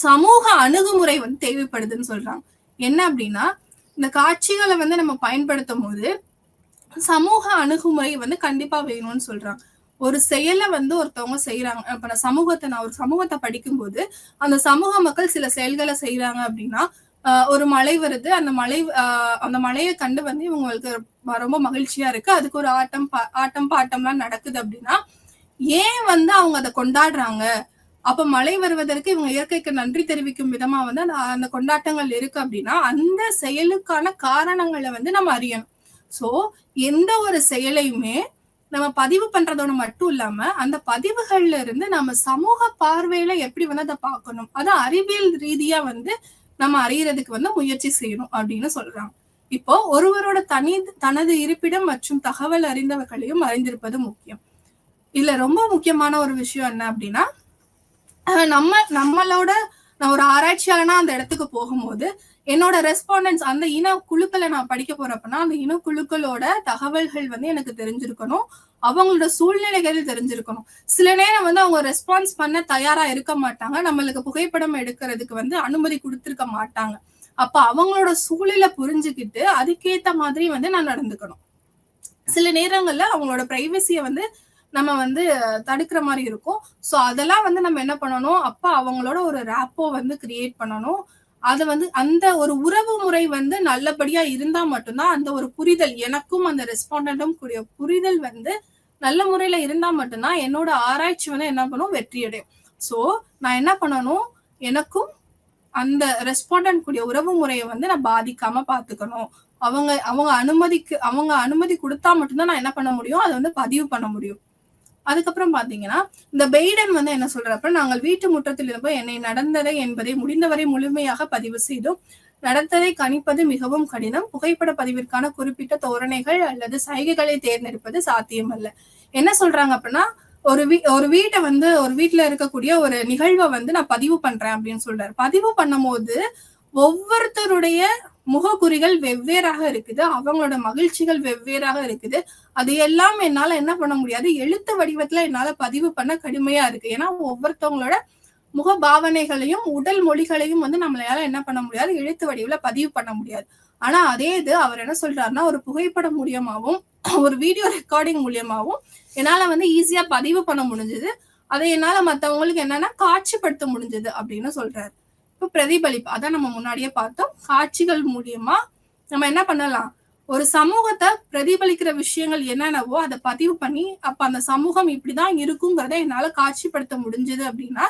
சமூக அணுகுமுறை வந்து தேவைப்படுதுன்னு சொல்றாங்க. என்ன அப்படின்னா இந்த காட்சிகளை வந்து நம்ம பயன்படுத்தும் போது சமூக அணுகுமுறை வந்து கண்டிப்பா வேணும்னு சொல்றாங்க. ஒரு செயலை வந்து ஒருத்தவங்க செய்யறாங்க. இப்ப நான் ஒரு சமூகத்தை படிக்கும்போது அந்த சமூக மக்கள் சில செயல்களை செய்யறாங்க அப்படின்னா ஒரு மழை வருது, அந்த மழையை கண்டு வந்து இவங்களுக்கு ரொம்ப மகிழ்ச்சியா இருக்கு, அதுக்கு ஒரு ஆட்டம் பாட்டம்லாம் நடக்குது அப்படின்னா ஏன் வந்து அவங்க அதை கொண்டாடுறாங்க, அப்ப மழை வருவதற்கு இவங்க இயற்கைக்கு நன்றி தெரிவிக்கும் விதமா வந்து அந்த கொண்டாட்டங்கள் இருக்கு அப்படின்னா அந்த செயலுக்கான காரணங்களை வந்து நம்ம அறியணும். சோ எந்த ஒரு செயலையுமே நம்ம பதிவு பண்றதோட மட்டும் இல்லாம அந்த பதிவுகள்ல இருந்து நம்ம சமூக பார்வையில எப்படி வந்து அதை பார்க்கணும், அதை அறிவியல் ரீதியா வந்து நம்ம அறியறதுக்கு வந்து முயற்சி செய்யணும் அப்படின்னு சொல்றாங்க. இப்போ ஒருவரோட தனது இருப்பிடம் மற்றும் தகவல் அறிந்தவர்களையும் அறிந்திருப்பது முக்கியம். இதுல ரொம்ப முக்கியமான ஒரு விஷயம் என்ன அப்படின்னா நம்மளோட நான் ஒரு ஆராய்ச்சியாளனா அந்த இடத்துக்கு போகும்போது என்னோட ரெஸ்பாண்டன்ஸ் அந்த இன குழுக்களை நான் படிக்க போறப்பனா அந்த இனக்குழுக்களோட தகவல்கள் வந்து எனக்கு தெரிஞ்சிருக்கணும், அவங்களோட சூழ்நிலைகள் தெரிஞ்சிருக்கணும். சில நேரம் வந்து அவங்க ரெஸ்பான்ஸ் பண்ண தயாரா இருக்க மாட்டாங்க, நம்மளுக்கு புகைப்படம் எடுக்கிறதுக்கு வந்து அனுமதி கொடுத்திருக்க மாட்டாங்க. அப்ப அவங்களோட சூழலை புரிஞ்சுக்கிட்டு அதுக்கேத்த மாதிரி வந்து நான் நடந்துக்கணும். சில நேரங்கள்ல அவங்களோட பிரைவசியை வந்து நம்ம வந்து தடுக்கிற மாதிரி இருக்கும். சோ அதெல்லாம் வந்து நம்ம என்ன பண்ணணும், அப்ப அவங்களோட ஒரு ரேப்போ வந்து கிரியேட் பண்ணணும். அது வந்து அந்த ஒரு உறவு முறை வந்து நல்லபடியா இருந்தா மட்டும்தான் அந்த ஒரு புரிதல் எனக்கும் அந்த ரெஸ்பாண்டும் கூடிய புரிதல் வந்து நல்ல முறையில இருந்தா மட்டும்தான் என்னோட ஆராய்ச்சி வந்து என்ன பண்ணும், வெற்றி அடையும். சோ நான் என்ன பண்ணணும், எனக்கும் அந்த ரெஸ்பாண்டன்ட் கூடிய உறவு முறையை வந்து நான் பாதிக்காம பாத்துக்கணும். அவங்க அனுமதி கொடுத்தா மட்டும்தான் நான் என்ன பண்ண முடியும், அதை வந்து பதிவு பண்ண முடியும். அதுக்கப்புறம் பாத்தீங்கன்னா இந்த பெய்டன் வந்து என்ன சொல்றப்ப, நாங்கள் வீட்டு முற்றத்தில் இருப்போம், என்னை நடந்ததை என்பதை முடிந்தவரை முழுமையாக பதிவு செய்தோம். நடந்ததை கணிப்பது மிகவும் கடினம். புகைப்பட பதிவிற்கான குறிப்பிட்ட தோரணைகள் அல்லது சைகைகளை தேர்ந்தெடுப்பது சாத்தியமல்ல. என்ன சொல்றாங்க அப்படின்னா ஒரு வீட்டை வந்து ஒரு வீட்டுல இருக்கக்கூடிய ஒரு நிகழ்வை வந்து நான் பதிவு பண்றேன் அப்படின்னு சொல்றாரு. பதிவு பண்ணும் போது ஒவ்வொருத்தருடைய முகக்குறிகள் வெவ்வேறாக இருக்குது, அவங்களோட மகிழ்ச்சிகள் வெவ்வேறாக இருக்குது. அது எல்லாம் என்னால என்ன பண்ண முடியாது, எழுத்து வடிவத்துல என்னால பதிவு பண்ண கடுமையா இருக்கு. ஏன்னா ஒவ்வொருத்தவங்களோட முக பாவனைகளையும் உடல் மொழிகளையும் வந்து நம்மளால என்ன பண்ண முடியாது, எழுத்து வடிவுல பதிவு பண்ண முடியாது. ஆனா அதே இது அவர் என்ன சொல்றாருன்னா, ஒரு புகைப்படம் மூலியமாவும் ஒரு வீடியோ ரெக்கார்டிங் மூலியமாவும் என்னால வந்து ஈஸியா பதிவு பண்ண முடிஞ்சது. அதை என்னால மத்தவங்களுக்கு என்னன்னா காட்சிப்படுத்த முடிஞ்சது அப்படின்னு சொல்றாரு. இப்ப பிரதிபலிப்பு அதான் நம்ம முன்னாடியே பார்த்தோம். காட்சிகள் மூலியமா நம்ம என்ன பண்ணலாம், ஒரு சமூகத்தை பிரதிபலிக்கிற விஷயங்கள் என்னென்னவோ அதை பதிவு பண்ணி, அப்ப அந்த சமூகம் இப்படிதான் இருக்குங்கிறத என்னால காட்சிப்படுத்த முடிஞ்சது அப்படின்னா,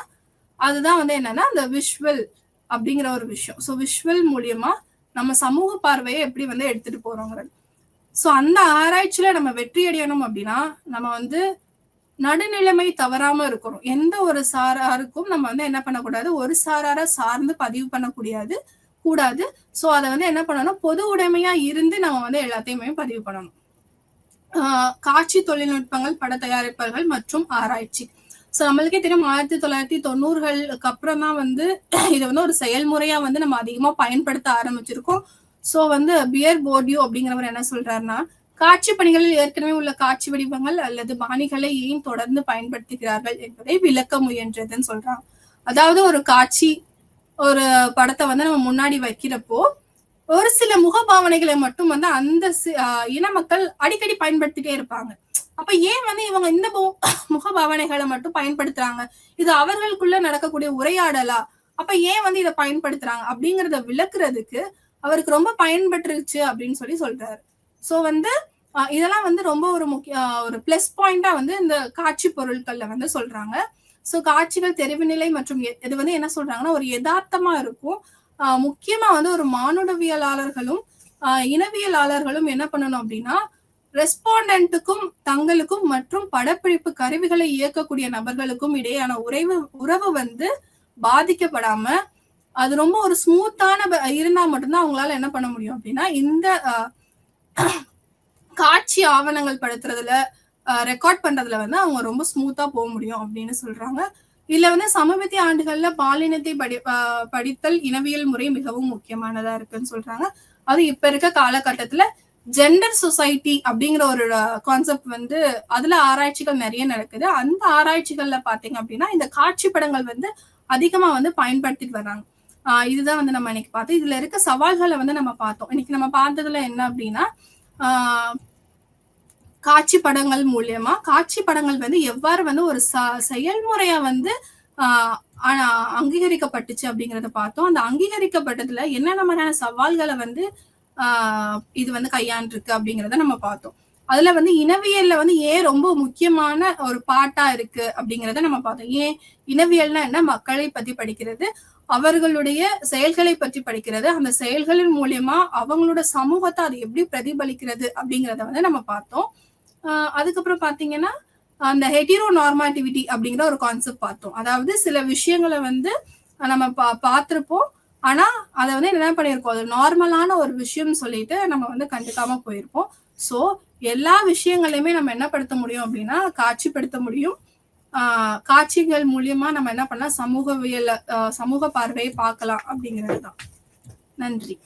அதுதான் வந்து என்னன்னா அந்த விஷுவல் அப்படிங்கிற ஒரு விஷயம். ஸோ விஷுவல் மூலியமா நம்ம சமூக பார்வையை எப்படி வந்து எடுத்துட்டு போறோங்கிறது. ஸோ அந்த ஆராய்ச்சியில நம்ம வெற்றி அடையணும் அப்படின்னா, நம்ம வந்து நடுநிலைமை தவறாம இருக்கணும். எந்த ஒரு சாராருக்கும் நம்ம வந்து என்ன பண்ணக்கூடாது, ஒரு சாரார சார்ந்து பதிவு பண்ணக்கூடியது கூடாது. சோ அதை வந்து என்ன பண்ணணும், பொது உடைமையா இருந்து நம்ம வந்து எல்லாத்தையுமே பதிவு பண்ணணும். காட்சி தொழில்நுட்பங்கள், பட தயாரிப்பாளர்கள் மற்றும் ஆராய்ச்சி. சோ நம்மளுக்கே தெரியும் 1990களுக்கு அப்புறம் தான் வந்து இதை வந்து ஒரு செயல்முறையா வந்து நம்ம அதிகமா பயன்படுத்த ஆரம்பிச்சிருக்கோம். சோ வந்து பியர் போர்டியூ அப்படிங்கிறவர் என்ன சொல்றாருன்னா, காட்சி பணிகளில் ஏற்கனவே உள்ள காட்சி வடிவங்கள் அல்லது பாணிகளை ஏன் தொடர்ந்து பயன்படுத்துகிறார்கள் என்பதை விளக்க முயன்றதுன்னு சொல்றாங்க. அதாவது ஒரு காட்சி, ஒரு படத்தை வந்து நம்ம முன்னாடி வைக்கிறப்போ ஒரு சில முகபாவனைகளை மட்டும் வந்து அந்த இன மக்கள் அடிக்கடி பயன்படுத்திட்டே இருப்பாங்க. அப்ப ஏன் வந்து இவங்க இந்த முகபாவனைகளை மட்டும் பயன்படுத்துறாங்க, இது அவர்களுக்குள்ள நடக்கக்கூடிய உரையாடலா, அப்ப ஏன் வந்து இதை பயன்படுத்துறாங்க அப்படிங்கறத விளக்குறதுக்கு அவருக்கு ரொம்ப பயன்பட்டுருச்சு அப்படின்னு சொல்லி சொல்றாரு. சோ வந்து இதெல்லாம் வந்து ரொம்ப ஒரு முக்கிய ஒரு பிளஸ் பாயிண்டா வந்து இந்த காட்சி பொருட்கள்ல வந்து சொல்றாங்க. சோ காட்சிகள் தெரிவுநிலை மற்றும் இது வந்து என்ன சொல்றாங்கன்னா ஒரு யதார்த்தமா இருக்கும். முக்கியமா வந்து ஒரு மானுடவியலாளர்களும் இனவியலாளர்களும் என்ன பண்ணணும் அப்படின்னா, ரெஸ்பாண்டன்ட்டுக்கும் தங்களுக்கும் மற்றும் படப்பிடிப்பு கருவிகளை இயக்கக்கூடிய நபர்களுக்கும் இடையான உறவு வந்து பாதிக்கப்படாம அது ரொம்ப ஒரு ஸ்மூத்தான இருந்தா மட்டும்தான் அவங்களால என்ன பண்ண முடியும் அப்படின்னா, இந்த காட்சி ஆவணங்கள் படுத்துறதுல ரெக்கார்ட் பண்றதுல வந்து அவங்க ரொம்ப ஸ்மூத்தா போக முடியும் அப்படின்னு சொல்றாங்க. இதுல வந்து சமீபத்திய ஆண்டுகள்ல பாலினத்தை படித்தல் இனவியல் முறை மிகவும் முக்கியமானதா இருக்குன்னு சொல்றாங்க. அது இப்ப இருக்க காலகட்டத்துல ஜெண்டர் சொசைட்டி அப்படிங்கிற ஒரு கான்செப்ட் வந்து அதுல ஆராய்ச்சிகள் நிறைய நடக்குது. அந்த ஆராய்ச்சிகள்ல பாத்தீங்க அப்படின்னா இந்த காட்சி படங்கள் வந்து அதிகமா வந்து பயன்படுத்திட்டு வர்றாங்க. இதுதான் வந்து நம்ம இன்னைக்கு பார்த்தோம். இதுல இருக்க சவால்களை வந்து நம்ம பார்த்தோம். இன்னைக்கு நம்ம பார்த்ததுல என்ன அப்படின்னா, காட்சி படங்கள் மூலியமா காட்சி படங்கள் வந்து எவ்வாறு வந்து ஒரு செயல்முறையா வந்து அங்கீகரிக்கப்பட்டுச்சு அப்படிங்கறத பார்த்தோம். அந்த அங்கீகரிக்கப்பட்டதுல என்னென்ன மாதிரியான சவால்களை வந்து இது வந்து கையாண்டிருக்கு அப்படிங்கறத நம்ம பார்த்தோம். அதுல வந்து இனவியல்ல வந்து ஏன் ரொம்ப முக்கியமான ஒரு பாட்டா இருக்கு அப்படிங்கறத நம்ம பார்த்தோம். ஏன் இனவியல்னா என்ன, மக்களை பத்தி படிக்கிறது, அவர்களுடைய செயல்களை பற்றி படிக்கிறது, அந்த செயல்களின் மூலியமா அவங்களோட சமூகத்தை அது எப்படி பிரதிபலிக்கிறது அப்படிங்கறத வந்து நம்ம பார்த்தோம். அதுக்கப்புறம் பாத்தீங்கன்னா அந்த ஹெட்டிரோ நார்மாட்டிவிட்டி அப்படிங்கிற ஒரு கான்செப்ட் பார்த்தோம். அதாவது சில விஷயங்களை வந்து நம்ம பார்த்திருப்போம், ஆனா அதை வந்து என்ன பண்ணியிருக்கோம், அது நார்மலான ஒரு விஷயம் சொல்லிட்டு நம்ம வந்து கண்டுக்காம போயிருப்போம். சோ எல்லா விஷயங்களையுமே நம்ம என்ன படுத்த முடியும் அப்படின்னா காட்சிப்படுத்த முடியும். காட்சிகள் மூலியமா நம்ம என்ன பண்ணலாம், சமூக பார்வையை பார்க்கலாம் அப்படிங்கிறது தான். நன்றி.